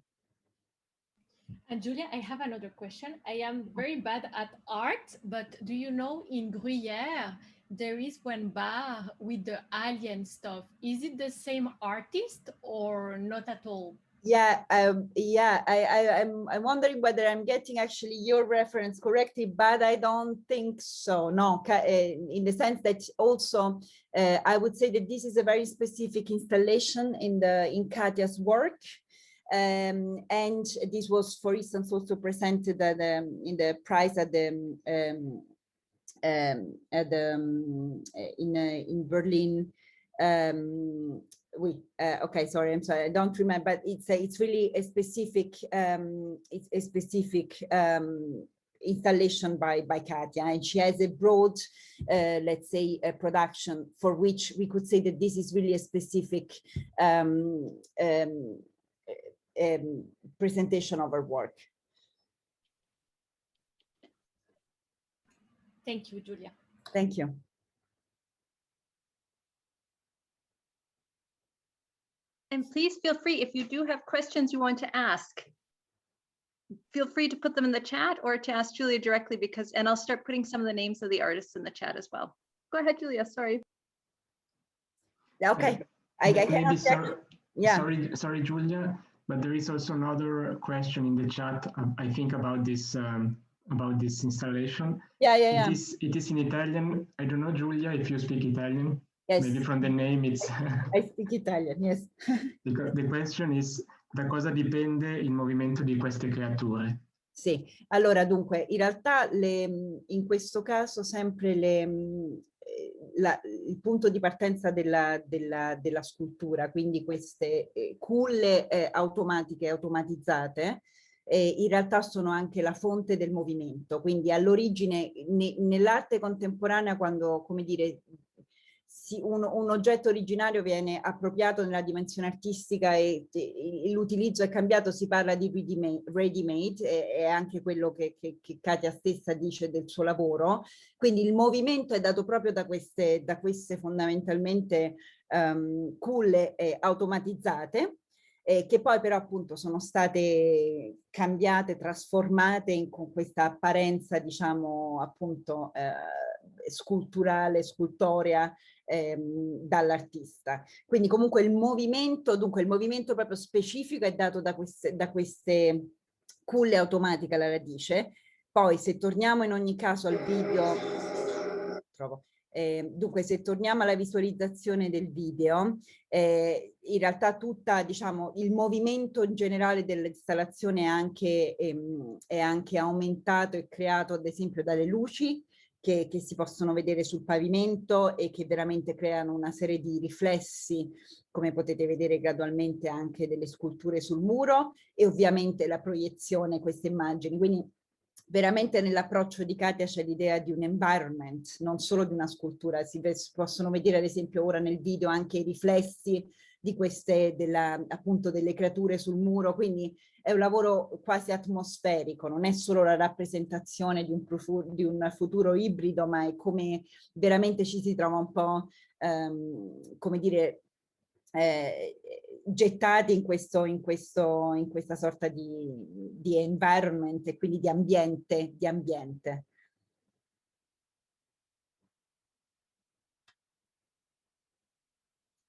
And Giulia, I have another question. I am very bad at art, but do you know in Gruyère, there is one bar with the alien stuff. Is it the same artist or not at all? Yeah, I'm wondering whether I'm getting actually your reference correctly, but I don't think so. No, in the sense that also I would say that this is a very specific installation in Katia's work. And this was, for instance, also presented at in the prize at the in Berlin. Okay, sorry, I'm sorry, I don't remember, but it's really a specific installation by Katia, and she has a broad, let's say, a production for which we could say that this is really a specific presentation of our work. Thank you, Giulia. Thank you. And please feel free, if you do have questions you want to ask, feel free to put them in the chat or to ask Giulia directly, and I'll start putting some of the names of the artists in the chat as well. Go ahead, Giulia, sorry. Okay. Maybe yeah. Sorry, Giulia, but there is also another question in the chat, I think about this installation. Yeah. It is in Italian. I don't know, Giulia, if you speak Italian. Yes. Maybe from the name it's... I speak Italian, yes. The question is, da cosa dipende il movimento di queste creature? Sì, allora dunque, in realtà in questo caso sempre il punto di partenza della scultura, quindi queste culle automatiche, automatizzate, in realtà sono anche la fonte del movimento. Quindi all'origine, nell'arte contemporanea, quando, come dire, un oggetto originario viene appropriato nella dimensione artistica e l'utilizzo è cambiato, si parla di ready-made, è anche quello che Katia stessa dice del suo lavoro. Quindi il movimento è dato proprio da queste fondamentalmente culle automatizzate, che poi però appunto sono state cambiate, trasformate con questa apparenza, diciamo, appunto sculturale, scultorea dall'artista. Quindi comunque il movimento proprio specifico è dato da queste culle automatiche alla radice. Poi se torniamo in ogni caso al video, dunque se torniamo alla visualizzazione del video, in realtà diciamo, il movimento in generale dell'installazione è anche aumentato e creato ad esempio dalle luci che si possono vedere sul pavimento e che veramente creano una serie di riflessi, come potete vedere gradualmente anche delle sculture sul muro, e ovviamente la proiezione, queste immagini. Quindi veramente nell'approccio di Katia c'è l'idea di un environment, non solo di una scultura. Si possono vedere ad esempio ora nel video anche i riflessi di appunto delle creature sul muro, quindi è un lavoro quasi atmosferico, non è solo la rappresentazione di un futuro ibrido, ma è come veramente ci si trova un po', come dire, gettati in questa sorta di environment e quindi di ambiente.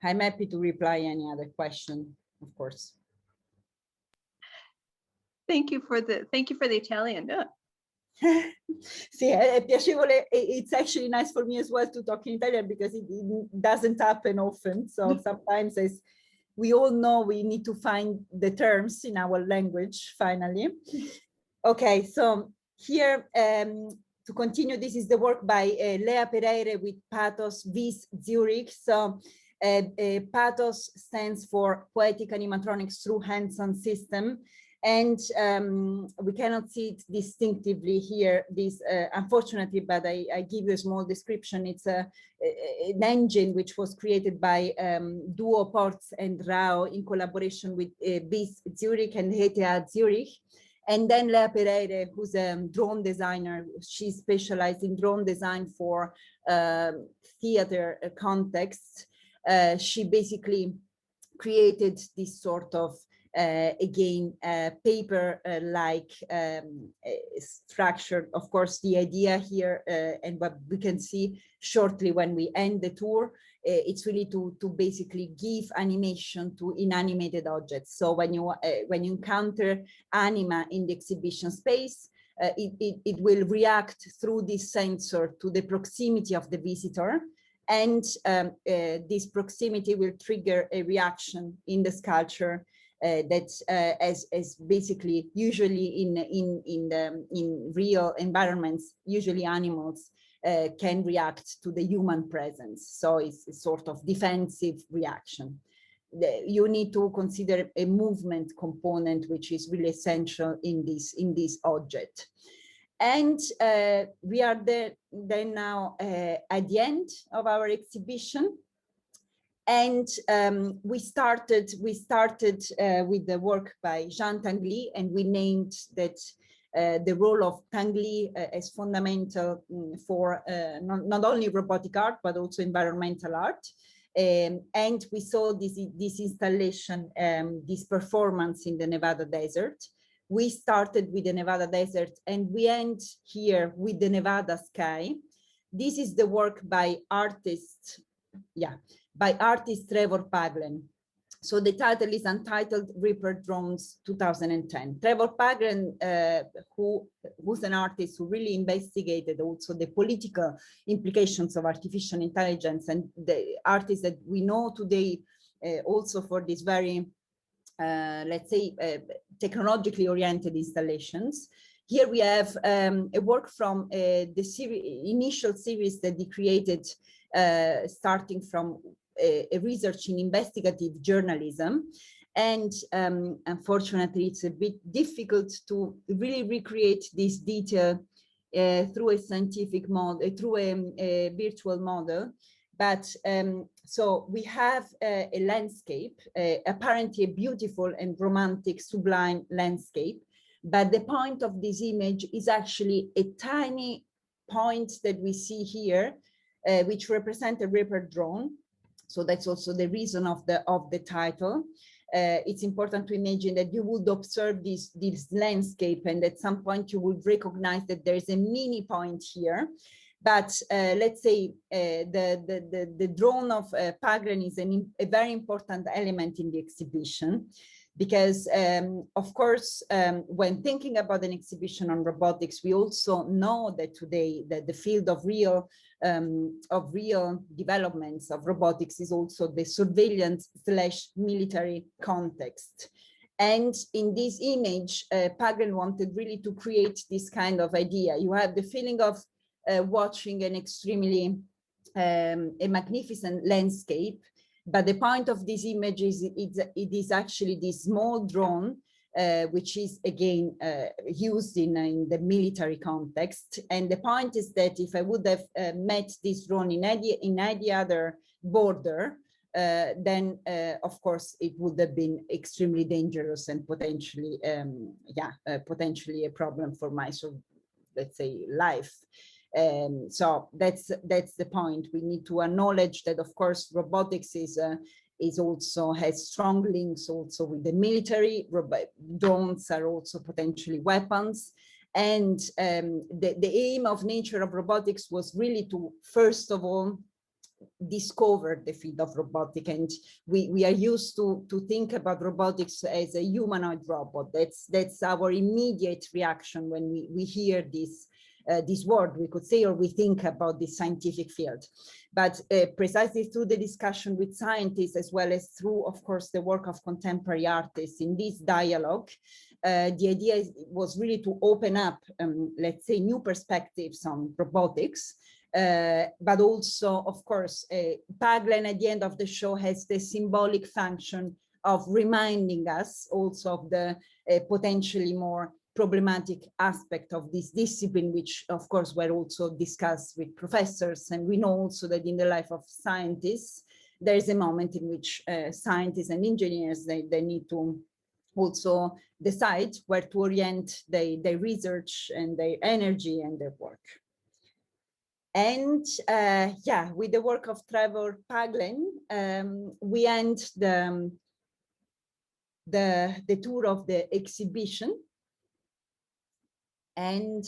I'm happy to reply any other question, of course. Thank you for the Italian. Sì, è piacevole. It's actually nice for me as well to talk in Italian because it doesn't happen often. So sometimes we all know we need to find the terms in our language finally. Okay, so here to continue, this is the work by Lea Pereira with Pathos Vis Zurich. So Pathos stands for Poetic Animatronics Through Hands-on System. And we cannot see it distinctively here, unfortunately, but I give you a small description. It's an engine which was created by Duo Ports and Rao in collaboration with BIS Zurich and Etat Zurich. And then Lea Pereira, who's a drone designer, she specialized in drone design for theater contexts. She basically created this sort of paper-like structure. Of course, the idea here, and what we can see shortly when we end the tour, it's really to basically give animation to inanimated objects. So when you encounter anima in the exhibition space, it will react through this sensor to the proximity of the visitor. And this proximity will trigger a reaction in the sculpture that as basically usually in real environments, usually animals can react to the human presence. So it's a sort of defensive reaction. You need to consider a movement component, which is really essential in this object. And we are then now at the end of our exhibition. And we started with the work by Jean Tinguely, and we named that the role of Tinguely as fundamental for not only robotic art, but also environmental art. And we saw this installation, this performance in the Nevada desert. We started with the Nevada desert and we end here with the Nevada sky. This is the work by artist Trevor Paglen. So the title is Untitled Reaper Drones 2010. Trevor Paglen, who's an artist who really investigated also the political implications of artificial intelligence, and the artist that we know today also for this very, let's say, technologically oriented installations. Here we have a work from the initial series that he created starting from a research in investigative journalism. And unfortunately, it's a bit difficult to really recreate this detail through a scientific model, through a virtual model. But so we have a landscape, apparently a beautiful and romantic, sublime landscape. But the point of this image is actually a tiny point that we see here, which represent a Reaper drone. So that's also the reason of the title. It's important to imagine that you would observe this landscape, and at some point you would recognize that there's a mini point here. But let's say the drone of Paglen is a very important element in the exhibition, because of course, when thinking about an exhibition on robotics, we also know that today that the field of real developments of robotics is also the surveillance/military context. And in this image, Paglen wanted really to create this kind of idea. You have the feeling of watching an extremely a magnificent landscape, but the point of this image is it is actually this small drone, which is again used in the military context. And the point is that if I would have met this drone in any other border, then of course it would have been extremely dangerous and potentially, potentially a problem for my, let's say, life. So that's the point. We need to acknowledge that, of course, robotics is also has strong links also with the military. Drones are also potentially weapons. And the aim of Nature of Robotics was really to, first of all, discover the field of robotics. And we are used to think about robotics as a humanoid robot. That's our immediate reaction when we hear this word, we could say, or we think about the scientific field. But precisely through the discussion with scientists, as well as through, of course, the work of contemporary artists in this dialogue, the idea was really to open up, let's say, new perspectives on robotics. But also, of course, Paglen at the end of the show has the symbolic function of reminding us also of the potentially more problematic aspect of this discipline, which of course were also discussed with professors. And we know also that in the life of scientists, there is a moment in which scientists and engineers, they need to also decide where to orient their research and their energy and their work. And yeah, with the work of Trevor Paglen, we end the tour of the exhibition. And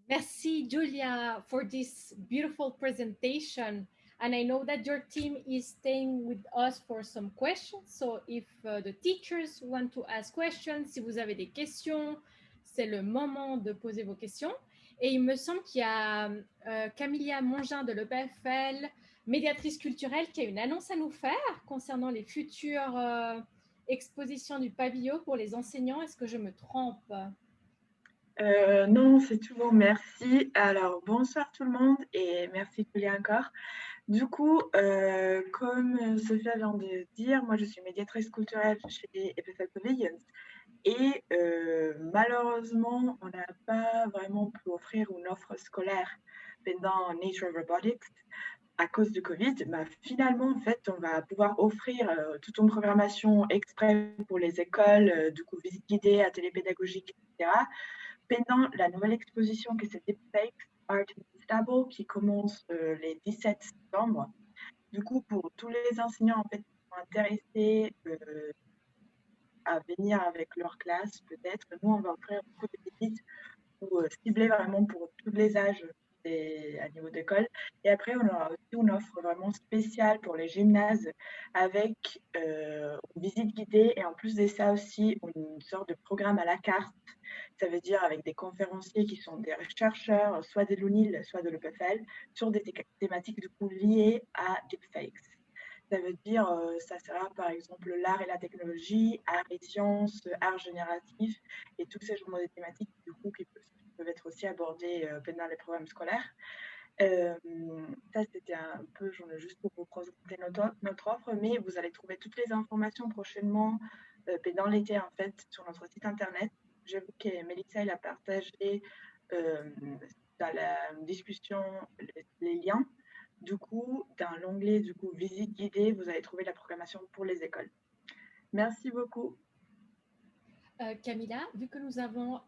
merci, Giulia, for this beautiful presentation. And I know that your team is staying with us for some questions. So if the teachers want to ask questions, si vous avez des questions, c'est le moment de poser vos questions. Et il me semble qu'il y a Camilla Mongin de l'EPFL, médiatrice culturelle, qui a une annonce à nous faire concernant les futures expositions du pavillon pour les enseignants. Est-ce que je me trompe? Non, c'est tout bon, merci. Alors, bonsoir tout le monde et merci Giulia encore. Du coup, comme Sophia vient de dire, moi je suis médiatrice culturelle chez EPFL Pavilions et malheureusement, on n'a pas vraiment pu offrir une offre scolaire pendant Nature of Robotics. à cause du Covid, finalement, en fait, on va pouvoir offrir toute une programmation exprès pour les écoles, du coup, visite guidée, ateliers pédagogiques, etc. Pendant la nouvelle exposition qui c'est Deepfakes, Art Unstable, qui commence les 17 septembre. Du coup, pour tous les enseignants en fait, qui sont intéressés à venir avec leur classe, peut-être, nous, on va offrir beaucoup de visites pour cibler vraiment pour tous les âges à niveau d'école. Et après, on aura aussi une offre vraiment spéciale pour les gymnases avec une visite guidée et en plus de ça aussi, une sorte de programme à la carte. Ça veut dire avec des conférenciers qui sont des chercheurs, soit de l'UNIL, soit de l'EPFL, sur des thématiques du coup liées à deepfakes. Ça veut dire, ça sera par exemple l'art et la technologie, art et sciences, art génératif et tous ces genres de thématiques du coup qui peuvent être aussi abordées pendant les programmes scolaires. Ça, c'était un peu juste pour vous présenter notre offre, mais vous allez trouver toutes les informations prochainement pendant l'été en fait sur notre site internet. J'ai vu que Mélissa elle a partagé dans la discussion les liens. Du coup, dans l'onglet visite guidée, vous allez trouver la programmation pour les écoles. Merci beaucoup. Camilla, vu que nous avons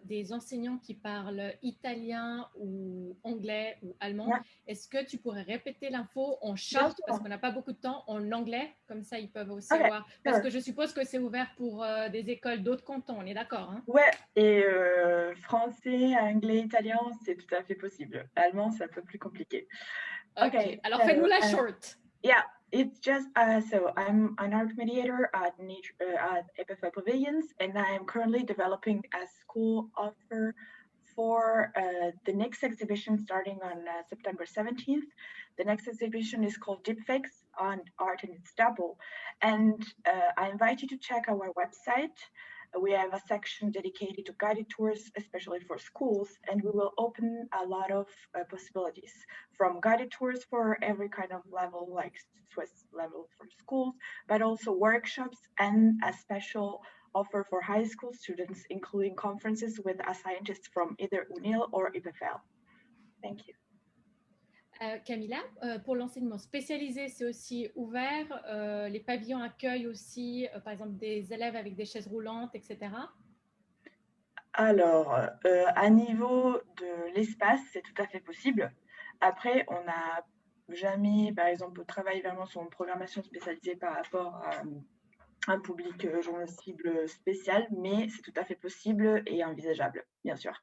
des enseignants qui parlent italien ou anglais ou allemand, est-ce que tu pourrais répéter l'info en short, parce qu'on n'a pas beaucoup de temps, en anglais, comme ça ils peuvent aussi voir, parce que je suppose que c'est ouvert pour des écoles d'autres cantons, on est d'accord, hein? Ouais, et français, anglais, italien, c'est tout à fait possible. Allemand, c'est un peu plus compliqué. Ok, alors fais-nous la short. Yeah, it's just, so I'm an art mediator at EPFL Pavilions, and I am currently developing a school offer for the next exhibition starting on September 17th. The next exhibition is called Deepfakes on Art and its Double. And I invite you to check our website. We have a section dedicated to guided tours, especially for schools, and we will open a lot of possibilities, from guided tours for every kind of level, like Swiss level for schools, but also workshops and a special offer for high school students, including conferences with a scientist from either UNIL or EPFL. Thank you. Camilla, pour l'enseignement spécialisé, c'est aussi ouvert. Les pavillons accueillent aussi, par exemple, des élèves avec des chaises roulantes, etc. Alors, à niveau de l'espace, c'est tout à fait possible. Après, on n'a jamais, par exemple, travaillé vraiment sur une programmation spécialisée par rapport à un public genre cible spécial, mais c'est tout à fait possible et envisageable, bien sûr.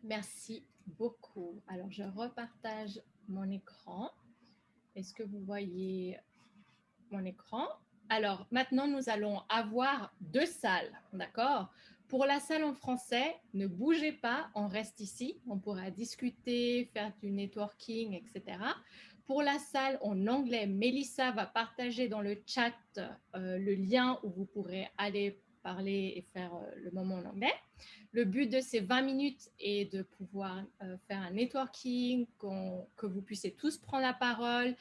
Merci beaucoup. Alors, je repartage mon écran. Est-ce que vous voyez mon écran? Alors, maintenant, nous allons avoir 2 salles, d'accord? Pour la salle en français, ne bougez pas, on reste ici. On pourra discuter, faire du networking, etc. Pour la salle en anglais, Mélissa va partager dans le chat le lien où vous pourrez aller parler et faire le moment en anglais. Le but de ces 20 minutes est de pouvoir faire un networking, que vous puissiez tous prendre la parole,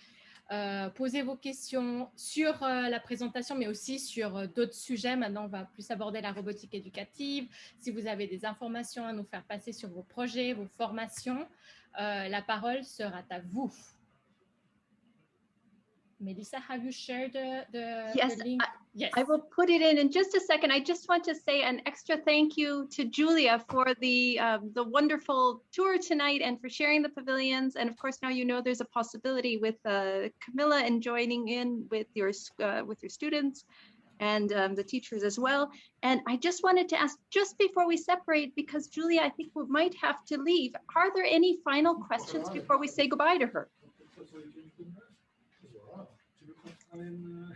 poser vos questions sur la présentation, mais aussi sur d'autres sujets. Maintenant, on va plus aborder la robotique éducative. Si vous avez des informations à nous faire passer sur vos projets, vos formations, la parole sera à vous. Melissa, have you shared the link? Yes, I will put it in just a second. I just want to say an extra thank you to Giulia for the wonderful tour tonight and for sharing the pavilions. And of course, now you know there's a possibility with Camilla and joining in with your students and the teachers as well. And I just wanted to ask, just before we separate, because Giulia, I think we might have to leave. Are there any final questions before we say goodbye to her?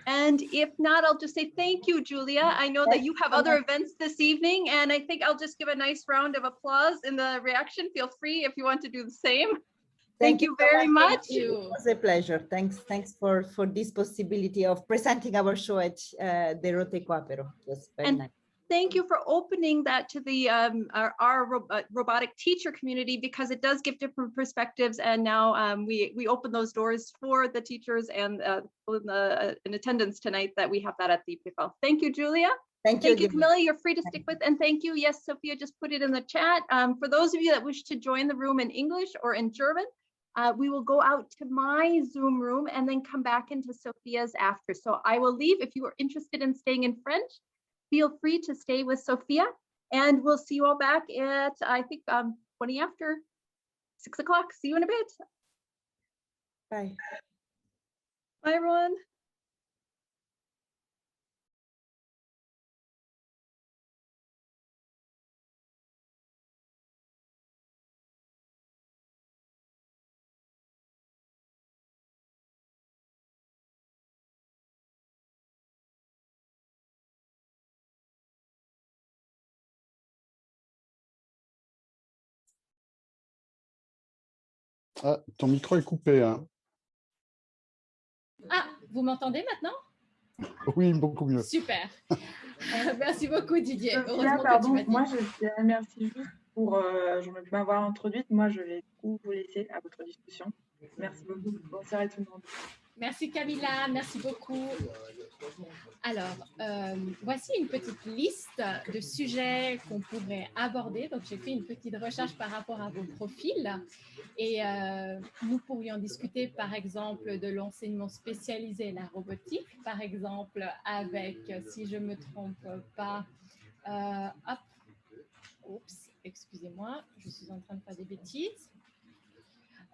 And if not, I'll just say thank you, Giulia. I know that you have other events this evening, and I think I'll just give a nice round of applause in the reaction. Feel free if you want to do the same. Thank you very much. It was a pleasure. Thanks for this possibility of presenting our show at the Roteco Apéro. It was very nice. Thank you for opening that to the our robotic teacher community, because it does give different perspectives, and now we open those doors for the teachers and in attendance tonight that we have that at the EPFL. Thank you, Giulia. Thank you, Camilla. You're free to stick with, and thank you. Yes, Sophia just put it in the chat. For those of you that wish to join the room in English or in German, We will go out to my Zoom room and then come back into Sophia's after. So I will leave. If you are interested in staying in French, feel free to stay with Sophia, and we'll see you all back at, I think, 20 after 6 o'clock. See you in a bit. Bye. Bye, everyone. Ah, ton micro est coupé. Hein. Ah, vous m'entendez maintenant? Oui, beaucoup mieux. Super. Merci beaucoup, Didier. Sophia, pardon, moi je remercie juste pour m'avoir introduite. Moi, je vais vous laisser à votre discussion. Merci beaucoup. Bonsoir à tout le monde. Merci Camilla, merci beaucoup. Alors, voici une petite liste de sujets qu'on pourrait aborder. Donc, j'ai fait une petite recherche par rapport à vos profils et nous pourrions discuter par exemple de l'enseignement spécialisé la robotique, par exemple avec, si je ne me trompe pas, oups, excusez-moi, je suis en train de faire des bêtises.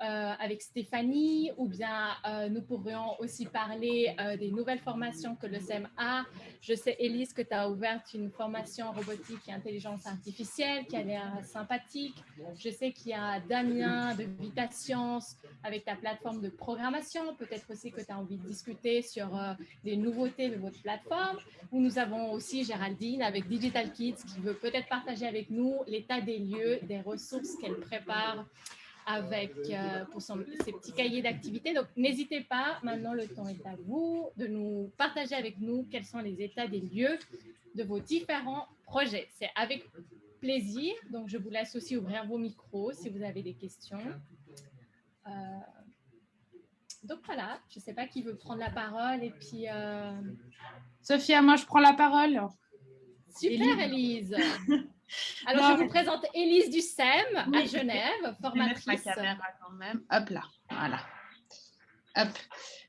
Avec Stéphanie, ou bien nous pourrions aussi parler des nouvelles formations que le SEM a. Je sais, Élise, que tu as ouvert une formation robotique et intelligence artificielle qui a l'air sympathique. Je sais qu'il y a Damien de Vittascience avec ta plateforme de programmation. Peut-être aussi que tu as envie de discuter sur des nouveautés de votre plateforme. Ou nous avons aussi Géraldine avec Digital Kidz qui veut peut-être partager avec nous l'état des lieux, des ressources qu'elle prépare avec pour ses petits cahiers d'activités. Donc, n'hésitez pas, maintenant le temps est à vous, de nous partager avec nous quels sont les états des lieux de vos différents projets. C'est avec plaisir. Donc, je vous laisse aussi ouvrir vos micros si vous avez des questions. Donc, voilà, je ne sais pas qui veut prendre la parole. Et puis, Sophia, moi, je prends la parole. Super, Élise. Alors, je vous présente Élise du SEM à Genève, formatrice. Je vais mettre ma caméra quand même. Hop là, voilà. Hop.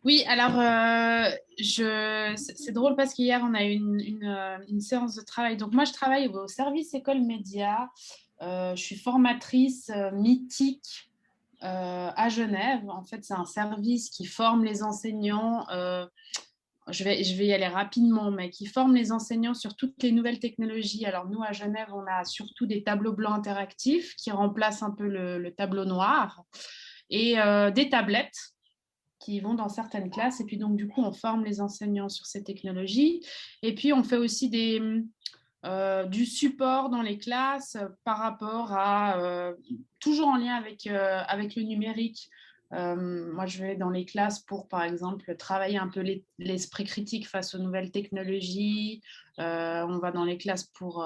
Oui, alors, c'est drôle parce qu'hier, on a eu une séance de travail. Donc, moi, je travaille au service école média. Je suis formatrice mythique à Genève. En fait, c'est un service qui forme les enseignants. Je vais y aller rapidement, mais qui forme les enseignants sur toutes les nouvelles technologies. Alors, nous, à Genève, on a surtout des tableaux blancs interactifs qui remplacent un peu le tableau noir et des tablettes qui vont dans certaines classes. Et puis, donc, du coup, on forme les enseignants sur ces technologies. Et puis, on fait aussi du support dans les classes par rapport à, toujours en lien avec le numérique. Moi, je vais dans les classes pour, par exemple, travailler un peu l'esprit critique face aux nouvelles technologies. On va dans les classes pour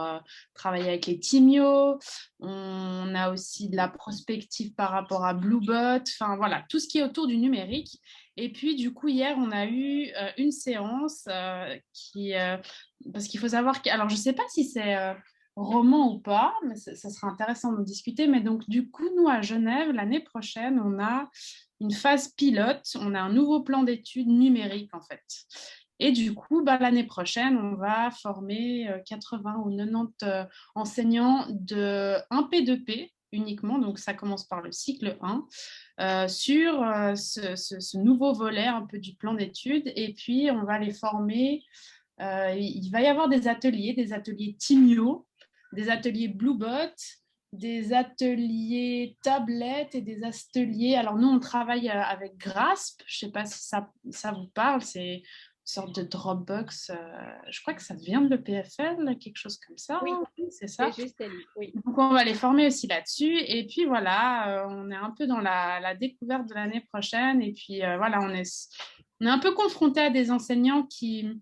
travailler avec les timios. On a aussi de la prospective par rapport à Bluebot. Enfin, voilà, tout ce qui est autour du numérique. Et puis, du coup, hier, on a eu une séance parce qu'il faut savoir que... Alors, je ne sais pas si c'est... roman ou pas, mais ça sera intéressant de discuter. Mais donc, du coup, nous, à Genève, l'année prochaine, on a une phase pilote, on a un nouveau plan d'études numérique, en fait. Et du coup, l'année prochaine, on va former 80 ou 90 enseignants de 1P2P uniquement, donc ça commence par le cycle 1, sur ce nouveau volet un peu du plan d'études. Et puis, on va les former... il va y avoir des ateliers Timio, des ateliers Bluebot, des ateliers tablettes et des ateliers... Alors, nous, on travaille avec Grasp. Je ne sais pas si ça vous parle. C'est une sorte de Dropbox. Je crois que ça vient de l'EPFL, quelque chose comme ça. Oui, c'est ça. C'est juste Élise, oui. Donc, on va les former aussi là-dessus. Et puis, voilà, on est un peu dans la découverte de l'année prochaine. Et puis, voilà, on est un peu confronté à des enseignants qui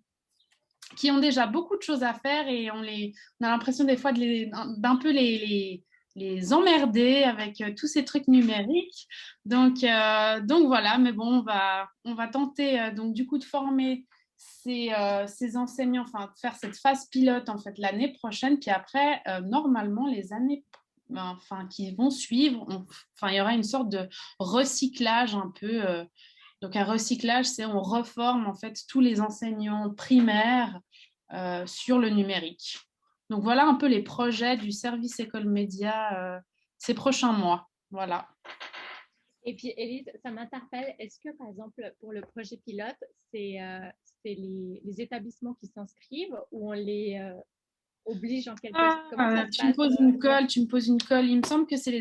ont déjà beaucoup de choses à faire et on a l'impression des fois d'un peu les emmerder avec tous ces trucs numériques. Donc voilà, mais bon, on va tenter donc du coup de former ces enseignants, enfin de faire cette phase pilote en fait l'année prochaine, puis après normalement enfin, qui vont suivre. Enfin, il y aura une sorte de recyclage un peu. Donc, un recyclage, c'est on reforme en fait tous les enseignants primaires sur le numérique. Donc, voilà un peu les projets du service école média ces prochains mois. Voilà. Et puis, Élise, ça m'interpelle. Est-ce que, par exemple, pour le projet pilote, c'est les établissements qui s'inscrivent ou on les oblige en quelque sorte? Comment ça se Tu me passe? poses une colle, tu me poses une colle. Il me semble que c'est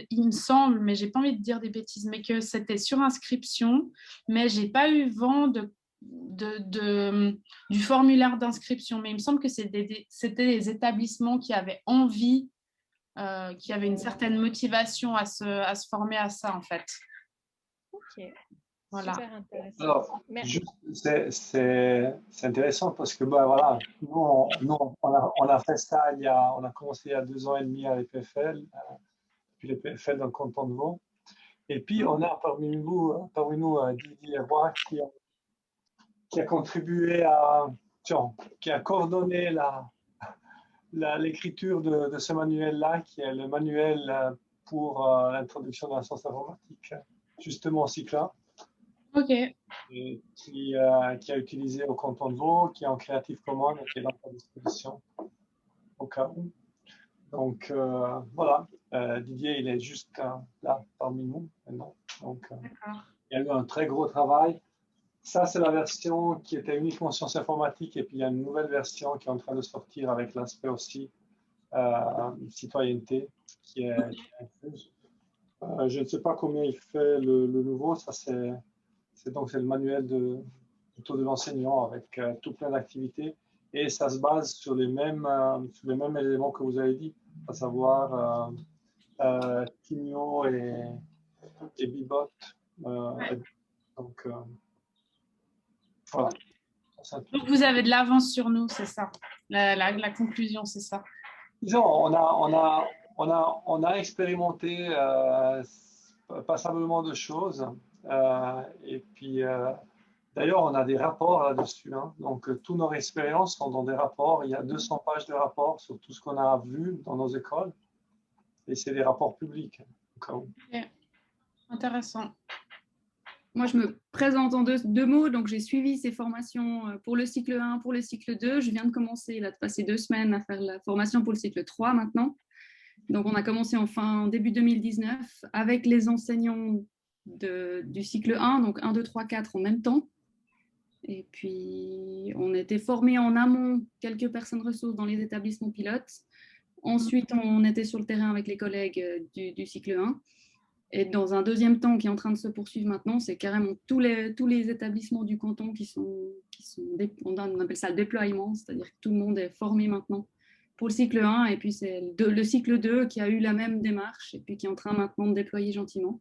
il me semble, mais j'ai pas envie de dire des bêtises, mais que c'était sur inscription, mais j'ai pas eu vent du formulaire d'inscription. Mais il me semble que c'était les établissements qui avaient envie, qui avaient une certaine motivation à se former à ça, en fait. Ok. Voilà. Super intéressant. Alors, c'est intéressant parce que voilà, nous on a fait ça on a commencé il y a 2 ans et demi à l'EPFL, puis l'EPFL dans le canton de Vaud. Et puis on a parmi nous Didier Roy qui a contribué qui a coordonné l'écriture de ce manuel-là, qui est le manuel pour l'introduction de la science informatique, justement au cycle 1. Ok. Et qui a utilisé au canton de Vaud, qui est en Creative Commons et qui est dans ta disposition au cas où. Donc voilà, Didier, il est juste là parmi nous maintenant. Donc il y a eu un très gros travail. Ça, c'est la version qui était uniquement sciences informatiques, et puis il y a une nouvelle version qui est en train de sortir avec l'aspect aussi citoyenneté qui est incluse. Je ne sais pas combien il fait le nouveau, ça c'est le manuel plutôt de l'enseignant avec tout plein d'activités, et ça se base sur les mêmes éléments que vous avez dit, à savoir Tigno et Bibot. Donc voilà. Donc vous avez de l'avance sur nous, c'est ça. La conclusion, c'est ça. Disons, on a expérimenté passablement de choses. Et puis, d'ailleurs, on a des rapports là-dessus. Hein. Donc, toutes nos expériences sont dans des rapports. Il y a 200 pages de rapports sur tout ce qu'on a vu dans nos écoles. Et c'est des rapports publics. Okay. Intéressant. Moi, je me présente en deux mots. Donc, j'ai suivi ces formations pour le cycle 1, pour le cycle 2. Je viens de commencer, de passer 2 semaines à faire la formation pour le cycle 3 maintenant. Donc, on a commencé en début 2019 avec les enseignants du cycle 1, donc 1, 2, 3, 4 en même temps. Et puis, on était formés en amont, quelques personnes ressources dans les établissements pilotes. Ensuite, on était sur le terrain avec les collègues du cycle 1. Et dans un deuxième temps qui est en train de se poursuivre maintenant, c'est carrément tous les établissements du canton qui sont on appelle ça le déploiement, c'est-à-dire que tout le monde est formé maintenant pour le cycle 1, et puis c'est le cycle 2 qui a eu la même démarche et puis qui est en train maintenant de déployer gentiment.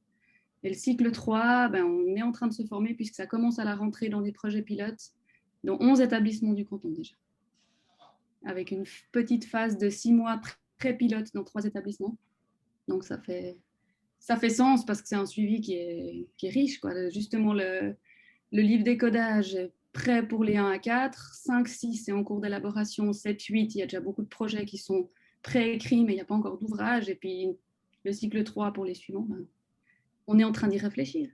Et le cycle 3, on est en train de se former puisque ça commence à la rentrée dans des projets pilotes dans 11 établissements du canton déjà, avec une petite phase de 6 mois pré-pilote dans 3 établissements. Donc ça fait sens parce que c'est un suivi qui est riche, quoi. Justement, le livre décodage est prêt pour les 1 à 4, 5, 6 c'est en cours d'élaboration, 7, 8, il y a déjà beaucoup de projets qui sont préécrits, mais il n'y a pas encore d'ouvrage. Et puis le cycle 3 pour les suivants, on est en train d'y réfléchir.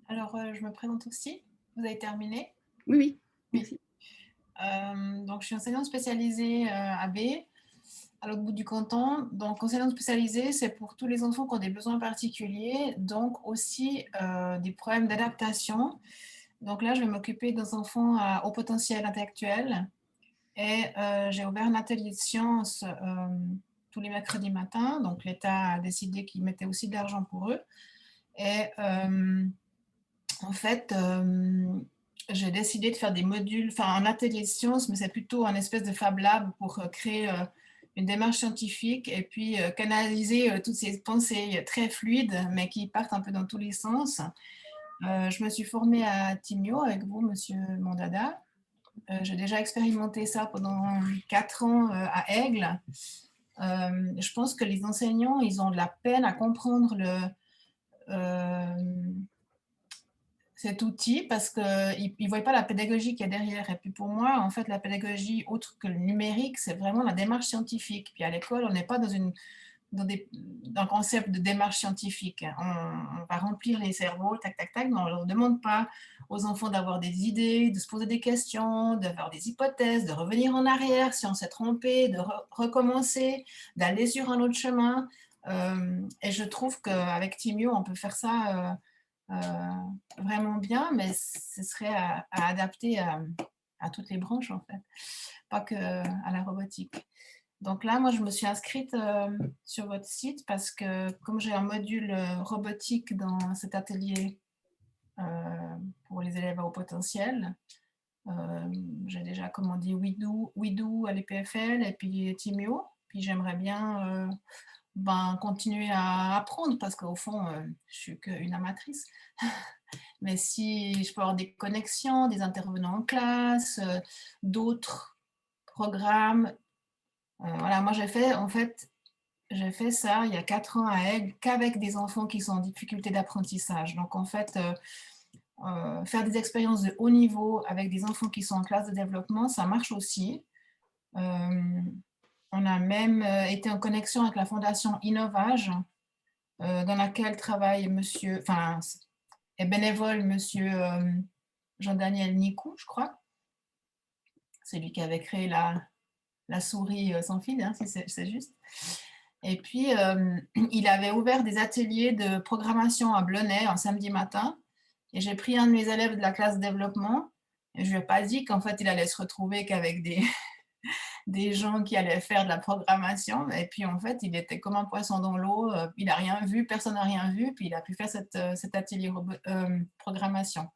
Alors, je me présente aussi. Vous avez terminé? Oui, merci. Donc, je suis enseignante spécialisée AB. À l'autre bout du canton. Donc, enseignante spécialisée, c'est pour tous les enfants qui ont des besoins particuliers, donc aussi des problèmes d'adaptation. Donc là, je vais m'occuper des enfants à haut potentiel intellectuel. Et j'ai ouvert un atelier de sciences tous les mercredis matins. Donc, l'État a décidé qu'il mettait aussi de l'argent pour eux. Et en fait, j'ai décidé de faire des modules, enfin un atelier de sciences, mais c'est plutôt un espèce de Fab Lab pour créer une démarche scientifique et puis canaliser toutes ces pensées très fluides, mais qui partent un peu dans tous les sens. Je me suis formée à Timio avec vous, Monsieur Mandada. J'ai déjà expérimenté ça pendant 4 ans à Aigle. Je pense que les enseignants, ils ont de la peine à comprendre cet outil parce qu'ils ne voient pas la pédagogie qu'il y a derrière. Et puis pour moi, en fait, la pédagogie, autre que le numérique, c'est vraiment la démarche scientifique. Puis à l'école, on n'est pas dans un concept de démarche scientifique. On va remplir les cerveaux, tac, tac, tac, mais on ne leur demande pas aux enfants d'avoir des idées, de se poser des questions, d'avoir des hypothèses, de revenir en arrière si on s'est trompé, de recommencer, d'aller sur un autre chemin. Et je trouve qu'avec Timio, on peut faire ça vraiment bien, mais ce serait à adapter à toutes les branches, en fait, pas que à la robotique. Donc là, moi, je me suis inscrite sur votre site parce que comme j'ai un module robotique dans cet atelier pour les élèves à haut potentiel, j'ai déjà commandé We Do à l'EPFL et puis Timio. Puis j'aimerais bien continuer à apprendre parce qu'au fond, je suis qu'une amatrice. Mais si je peux avoir des connexions, des intervenants en classe, d'autres programmes. Voilà, moi j'ai fait ça il y a 4 ans à Aigle qu'avec des enfants qui sont en difficulté d'apprentissage. Donc en fait, faire des expériences de haut niveau avec des enfants qui sont en classe de développement, ça marche aussi. On a même été en connexion avec la fondation Innovage, dans laquelle travaille est bénévole monsieur Jean-Daniel Nicou, je crois. C'est lui qui avait créé la souris sans fil, hein, si c'est juste. Et puis, il avait ouvert des ateliers de programmation à Blonay un samedi matin. Et j'ai pris un de mes élèves de la classe développement. Et je ne lui ai pas dit qu'en fait, il allait se retrouver qu'avec des gens qui allaient faire de la programmation. Et puis, en fait, il était comme un poisson dans l'eau. Il n'a rien vu, personne n'a rien vu. Puis, il a pu faire cet atelier programmation.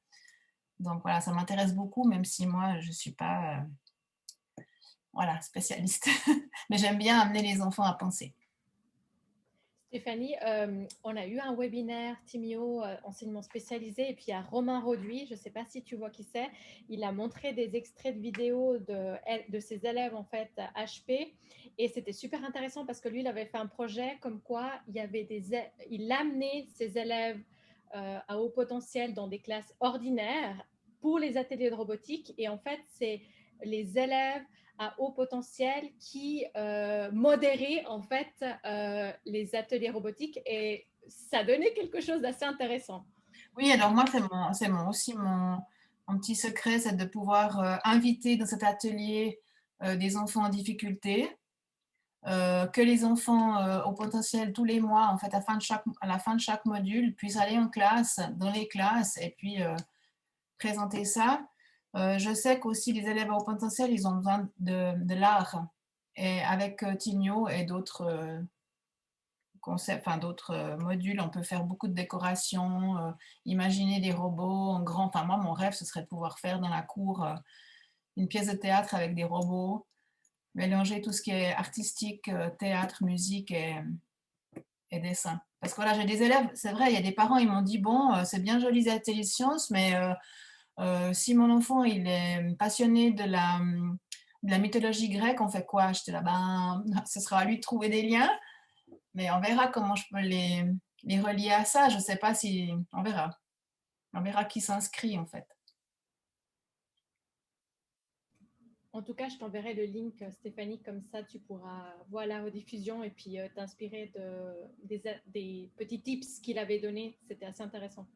Donc, voilà, ça m'intéresse beaucoup, même si moi, je ne suis pas spécialiste. Mais j'aime bien amener les enfants à penser. Stéphanie, on a eu un webinaire Timio, enseignement spécialisé, et puis il y a Romain Roduit, je ne sais pas si tu vois qui c'est, il a montré des extraits de vidéos de ses élèves en fait HP, et c'était super intéressant parce que lui, il avait fait un projet comme quoi il amenait ses élèves à haut potentiel dans des classes ordinaires pour les ateliers de robotique, et en fait, c'est les élèves à haut potentiel qui modérait en fait les ateliers robotiques, et ça donnait quelque chose d'assez intéressant. Oui, alors moi, c'est aussi mon petit secret, c'est de pouvoir inviter dans cet atelier des enfants en difficulté, que les enfants au potentiel tous les mois, en fait, à la fin de chaque module, puissent aller en classe, dans les classes, et puis présenter ça. Je sais qu'aussi les élèves à haut potentiel, ils ont besoin de l'art. Et avec Timio et d'autres d'autres modules, on peut faire beaucoup de décorations, imaginer des robots en grand. Enfin, moi, mon rêve, ce serait de pouvoir faire dans la cour une pièce de théâtre avec des robots, mélanger tout ce qui est artistique, théâtre, musique et dessin. Parce que voilà, j'ai des élèves, c'est vrai, il y a des parents, ils m'ont dit, bon, c'est bien joli les ateliers de sciences, mais si mon enfant il est passionné de la mythologie grecque, on fait quoi? J'étais là, ce sera à lui de trouver des liens, mais on verra comment je peux les relier à ça. Je ne sais pas si... On verra qui s'inscrit en fait. En tout cas, je t'enverrai le link, Stéphanie, comme ça tu pourras voir la rediffusion et puis t'inspirer des petits tips qu'il avait donnés. C'était assez intéressant.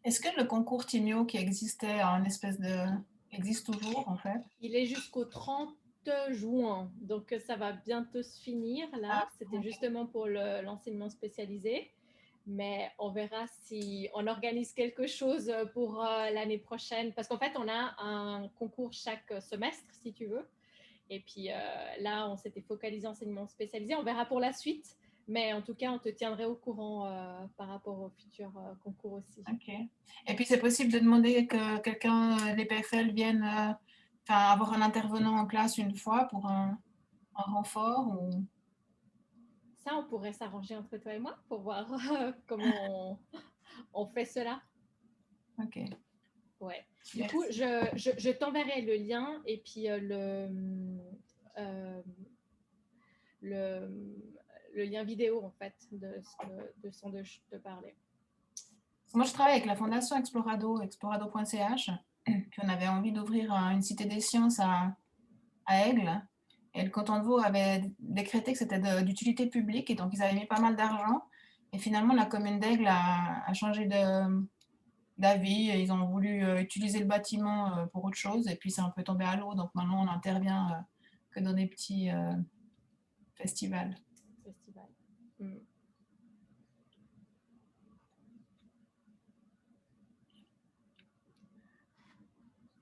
Est-ce que le concours Timio qui existait existe toujours en fait? Il est jusqu'au 30 juin, donc ça va bientôt se finir là. C'était justement pour l'enseignement spécialisé, mais on verra si on organise quelque chose pour l'année prochaine, parce qu'en fait on a un concours chaque semestre si tu veux, et puis là on s'était focalisé enseignement spécialisé. On verra pour la suite, mais en tout cas on te tiendrait au courant par rapport au futur concours aussi. Ok. Et puis c'est possible de demander que quelqu'un des EPFL vienne avoir un intervenant en classe une fois pour un renfort ou... Ça, on pourrait s'arranger entre toi et moi pour voir comment on fait cela. Ok. Ouais. Du coup, je t'enverrai le lien et puis le lien vidéo en fait de ce dont je te parlais. Moi, je travaille avec la fondation explorado.ch. Puis on avait envie d'ouvrir une cité des sciences à Aigle. Et le canton de Vaud avait décrété que c'était d'utilité publique, et donc ils avaient mis pas mal d'argent. Et finalement, la commune d'Aigle a changé d'avis, et ils ont voulu utiliser le bâtiment pour autre chose, et puis c'est un peu tombé à l'eau. Donc maintenant, on n'intervient que dans des petits festivals.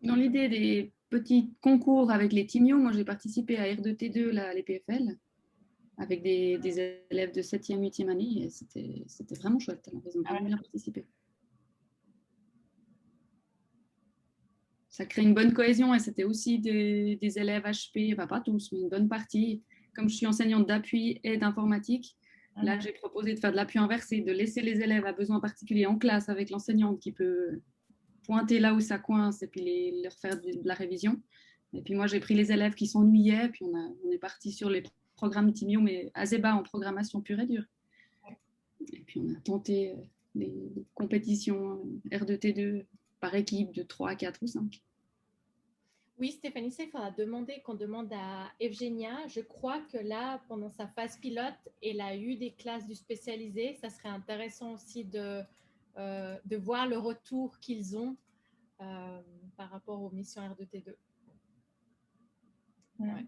Dans l'idée des petits concours avec les Timios, moi j'ai participé à R2T2, là, à l'EPFL, avec des élèves de 7e, 8e année, et c'était vraiment chouette. Alors, ils ont vraiment bien participé. Ça crée une bonne cohésion, et c'était aussi des élèves HP, enfin pas tous, mais une bonne partie. Comme je suis enseignante d'appui et d'informatique, là j'ai proposé de faire de l'appui inversé, de laisser les élèves à besoins particuliers en classe avec l'enseignante qui peut pointer là où ça coince et puis leur faire de la révision. Et puis moi, j'ai pris les élèves qui s'ennuyaient, puis on est parti sur les programmes Timio, mais Azeba en programmation pure et dure. Et puis on a tenté les compétitions R2T2 par équipe de 3, 4 ou 5. Oui, Stéphanie, ça, il faudra demander, qu'on demande à Evgenia. Je crois que là, pendant sa phase pilote, elle a eu des classes du spécialisé. Ça serait intéressant aussi de voir le retour qu'ils ont par rapport aux missions R2T2. Ouais.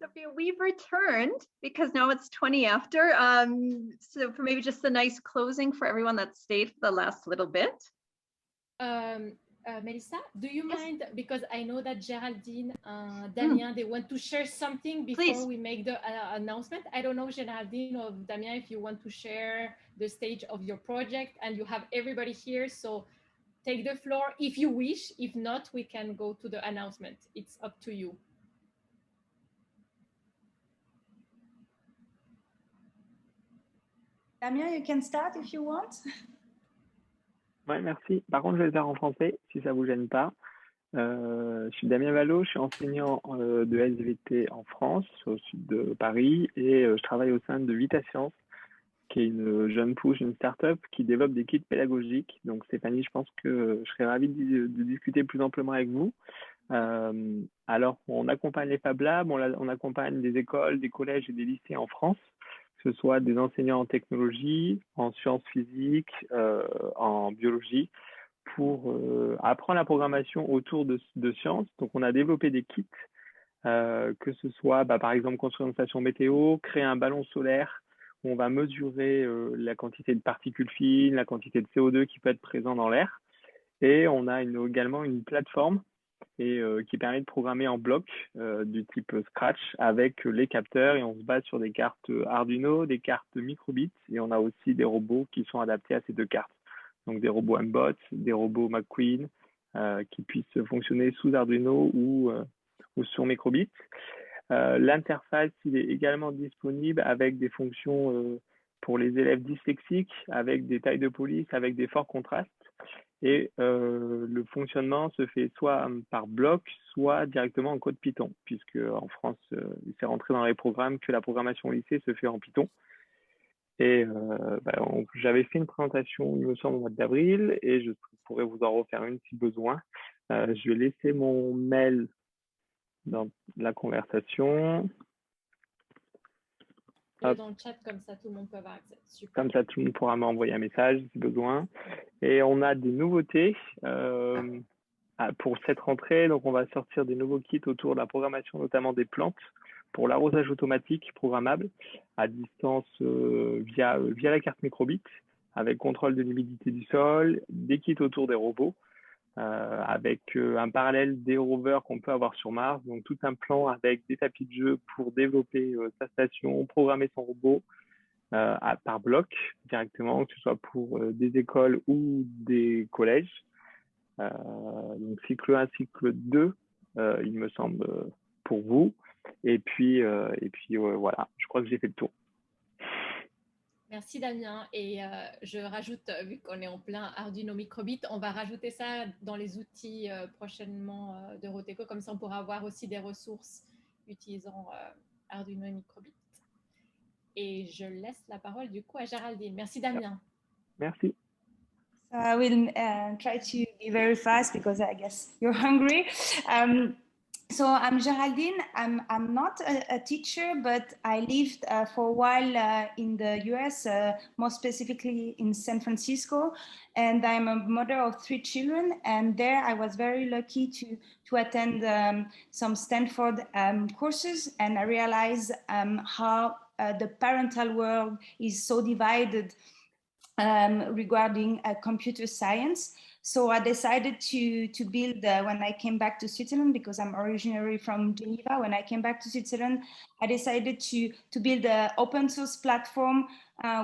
Sophia, we've returned because now it's 20 after. So for maybe just a nice closing for everyone that stayed for the last little bit. Melissa, do you mind, because I know that Geraldine, Damien, they want to share something before we make the announcement. I don't know, Geraldine or Damien, if you want to share the stage of your project, and you have everybody here, so take the floor if you wish. If not, we can go to the announcement. It's up to you. Damien, you can start if you want. Oui, merci. Par contre, je vais le faire en français, si ça ne vous gêne pas. Je suis Damien Vallot, je suis enseignant de SVT en France, au sud de Paris, et je travaille au sein de Vittascience, qui est une jeune push, une start-up qui développe des kits pédagogiques. Donc Stéphanie, je pense que je serais ravie de discuter plus amplement avec vous. Alors, on accompagne les Fab Labs, on accompagne des écoles, des collèges et des lycées en France, que ce soit des enseignants en technologie, en sciences physiques, en biologie, pour apprendre la programmation autour de sciences. Donc, on a développé des kits, que ce soit, par exemple, construire une station météo, créer un ballon solaire, où on va mesurer la quantité de particules fines, la quantité de CO2 qui peut être présent dans l'air. Et on a également une plateforme qui permet de programmer en bloc du type Scratch avec les capteurs, et on se base sur des cartes Arduino, des cartes microbits, et on a aussi des robots qui sont adaptés à ces deux cartes. Donc des robots Mbot, des robots McQueen qui puissent fonctionner sous Arduino ou sur microbits. L'interface, il est également disponible avec des fonctions pour les élèves dyslexiques, avec des tailles de police, avec des forts contrastes. Et le fonctionnement se fait soit par bloc, soit directement en code Python, puisque en France, il s'est rentré dans les programmes que la programmation au lycée se fait en Python. Et j'avais fait une présentation, il me semble, au mois d'avril, et je pourrais vous en refaire une si besoin. Je vais laisser mon mail dans la conversation. Dans le chat, comme ça tout le monde peut avoir accès. Super. Comme ça tout le monde pourra m'envoyer un message si besoin. Et on a des nouveautés pour cette rentrée. Donc on va sortir des nouveaux kits autour de la programmation, notamment des plantes, pour l'arrosage automatique programmable à distance via la carte microbit, avec contrôle de l'humidité du sol, des kits autour des robots, avec un parallèle des rovers qu'on peut avoir sur Mars, donc tout un plan avec des tapis de jeu pour développer sa station, programmer son robot par bloc directement, que ce soit pour des écoles ou des collèges. Donc cycle 1, cycle 2, il me semble, pour vous. Et puis voilà, je crois que j'ai fait le tour. Merci Damien, et je rajoute, vu qu'on est en plein Arduino microbit, on va rajouter ça dans les outils prochainement de Roteco, comme ça on pourra avoir aussi des ressources utilisant Arduino et microbit. Et je laisse la parole du coup à Géraldine. Merci Damien. Merci. So I will try to be very fast because I guess you're hungry. So I'm Géraldine. I'm not a teacher, but I lived for a while in the US, more specifically in San Francisco, and I'm a mother of 3 children. And there I was very lucky to attend some Stanford courses, and I realized how the parental world is so divided regarding computer science. So I decided to build, when I came back to Switzerland, because I'm originally from Geneva, when I came back to Switzerland, I decided to build an open source platform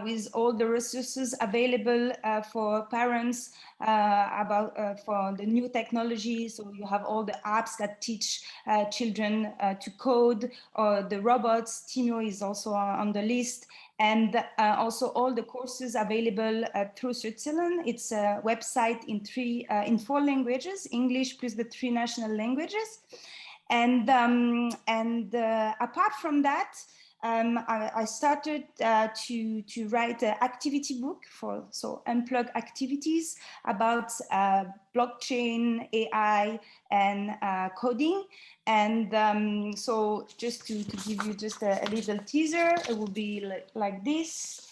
with all the resources available for parents for the new technology. So you have all the apps that teach children to code, or the robots. Timo is also on the list. And also all the courses available through Switzerland. It's a website in 4 languages, English plus the 3 national languages. And apart from that, I started to write an activity book so unplug activities about blockchain, AI, and coding. And so just to give you just a little teaser, it will be like this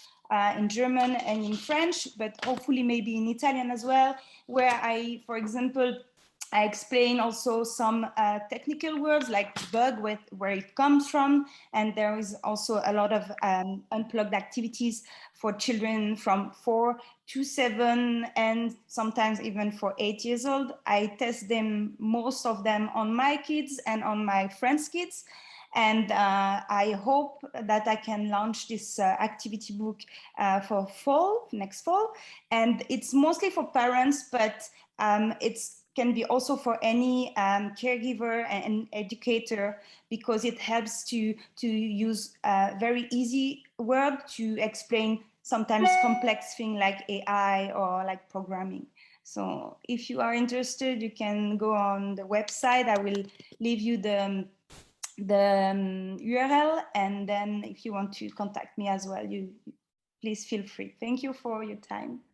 in German and in French, but hopefully maybe in Italian as well, where I, for example, I explain also some technical words like bug, where it comes from. And there is also a lot of unplugged activities for children from 4 to 7 and sometimes even for 8 years old. I test them, most of them, on my kids and on my friends' kids. And I hope that I can launch this activity book for next fall. And it's mostly for parents, but it's can be also for any caregiver and educator, because it helps to use a very easy word to explain sometimes complex things like AI or like programming. So if you are interested, you can go on the website. I will leave you the URL, and then if you want to contact me as well, you please feel free. Thank you for your time.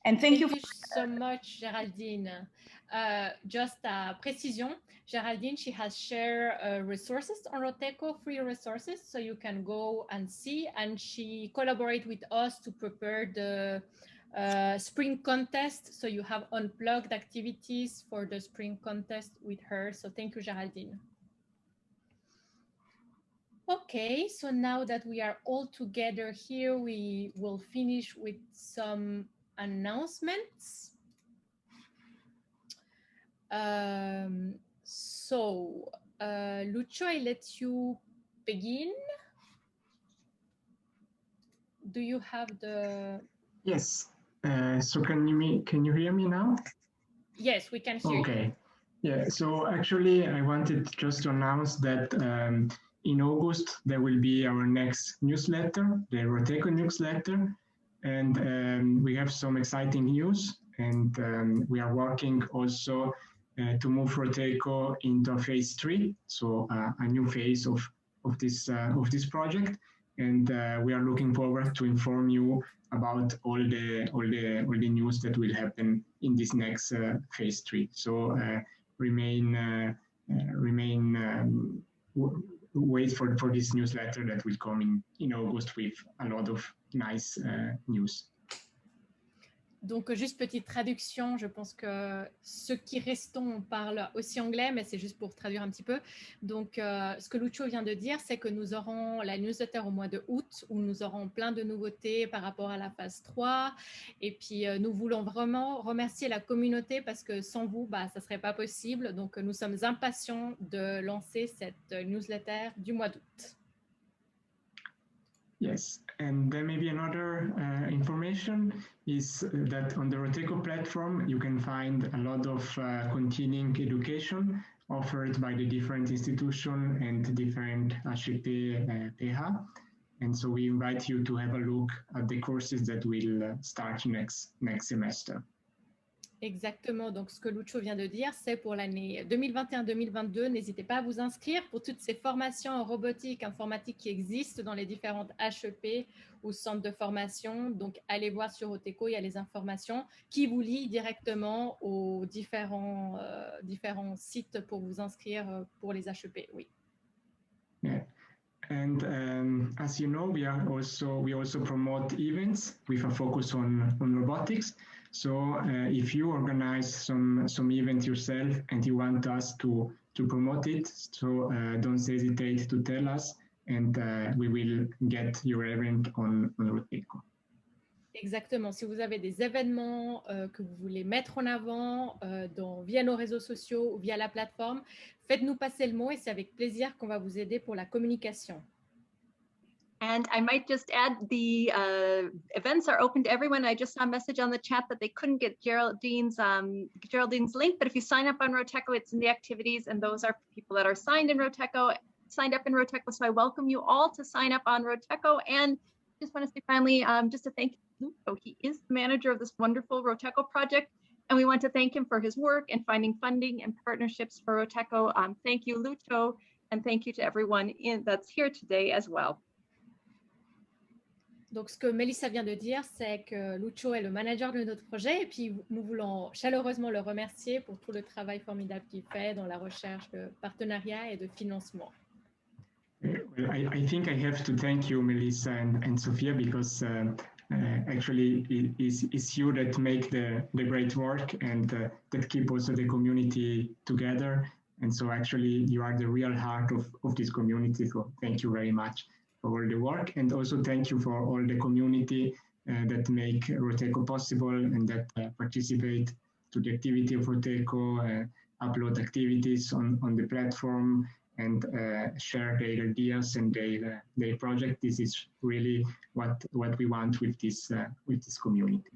And thank you so much, Géraldine. Just a precision, Géraldine, she has shared resources on Roteco, free resources, so you can go and see, and she collaborates with us to prepare the spring contest, so you have unplugged activities for the spring contest with her. So thank you, Géraldine. Okay, so now that we are all together here, we will finish with some announcements. Lucio, I let you begin. Do you have the... Yes. So can you hear me now? Yes, we can hear you. Okay. Yeah, so actually I wanted just to announce that in August there will be our next newsletter, the Roteco newsletter, and we have some exciting news, and we are working also to move Roteco into phase 3, so a new phase of this project, and we are looking forward to inform you about all the news that will happen in this next phase 3. So wait for this newsletter that will come in August with a lot of nice news. Donc, juste petite traduction, je pense que ceux qui restons, on parle aussi anglais, mais c'est juste pour traduire un petit peu. Donc, ce que Lucio vient de dire, c'est que nous aurons la newsletter au mois de août, où nous aurons plein de nouveautés par rapport à la phase 3. Et puis, nous voulons vraiment remercier la communauté, parce que sans vous, ça ne serait pas possible. Donc, nous sommes impatients de lancer cette newsletter du mois d'août. Yes, and then maybe another information is that on the Roteco platform, you can find a lot of continuing education offered by the different institutions and different HEP PH. And so we invite you to have a look at the courses that will start next semester. Exactement. Donc, ce que Lucio vient de dire, c'est pour l'année 2021-2022. N'hésitez pas à vous inscrire pour toutes ces formations en robotique, informatique qui existent dans les différentes HEP ou centres de formation. Donc, allez voir sur Roteco, il y a les informations qui vous lient directement aux différents sites pour vous inscrire pour les HEP. Oui. Yeah. And as you know, we also promote events with a focus on robotics. So if you organize some event yourself and you want us to promote it, so don't hesitate to tell us, and we will get your event on Roteco. Exactement. Si vous avez des événements que vous voulez mettre en avant via nos réseaux sociaux ou via la plateforme, faites-nous passer le mot et c'est avec plaisir qu'on va vous aider pour la communication. And I might just add the events are open to everyone. I just saw a message on the chat that they couldn't get Geraldine's link, but if you sign up on Roteco, it's in the activities, and those are people that are signed up in Roteco. So I welcome you all to sign up on Roteco. And just want to say finally, just to thank Lucio. He is the manager of this wonderful Roteco project, and we want to thank him for his work and finding funding and partnerships for Roteco. Thank you, Lucio, and thank you to everyone that's here today as well. Donc, ce que Mélissa vient de dire, c'est que Lucio est le manager de notre projet et puis nous voulons chaleureusement le remercier pour tout le travail formidable qu'il fait dans la recherche de partenariats et de financement. Well, I think I have to thank you, Melissa and Sophia, because actually it's you that make the great work and that keep also the community together. And so actually you are the real heart of this community. So thank you very much for all the work, and also thank you for all the community that make Roteco possible and that participate to the activity of Roteco, upload activities on the platform, and share their ideas and their project. This is really what we want with this community.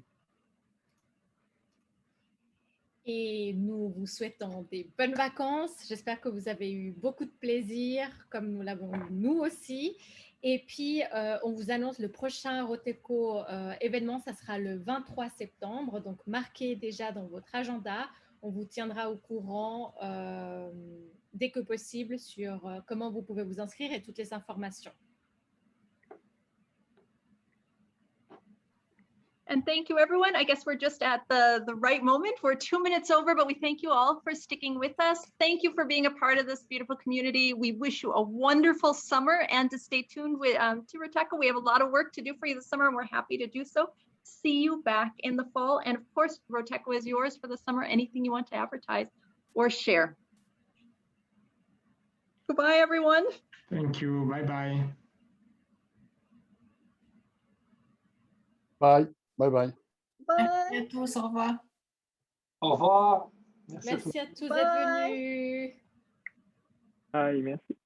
Et nous vous souhaitons des bonnes vacances. J'espère que vous avez eu beaucoup de plaisir, comme nous l'avons eu nous aussi. Et puis, on vous annonce le prochain Roteco événement, ça sera le 23 septembre. Donc, marquez déjà dans votre agenda. On vous tiendra au courant dès que possible sur comment vous pouvez vous inscrire et toutes les informations. And thank you, everyone. I guess we're just at the right moment. We're 2 minutes over, but we thank you all for sticking with us. Thank you for being a part of this beautiful community. We wish you a wonderful summer, and to stay tuned with to Roteco. We have a lot of work to do for you this summer, and we're happy to do so. See you back in the fall. And of course, Roteco is yours for the summer. Anything you want to advertise or share. Goodbye, everyone. Thank you. Bye-bye. Bye. Bye-bye. Bye. Merci à tous. Au revoir. Au revoir. Merci à tous d'être venus. Merci.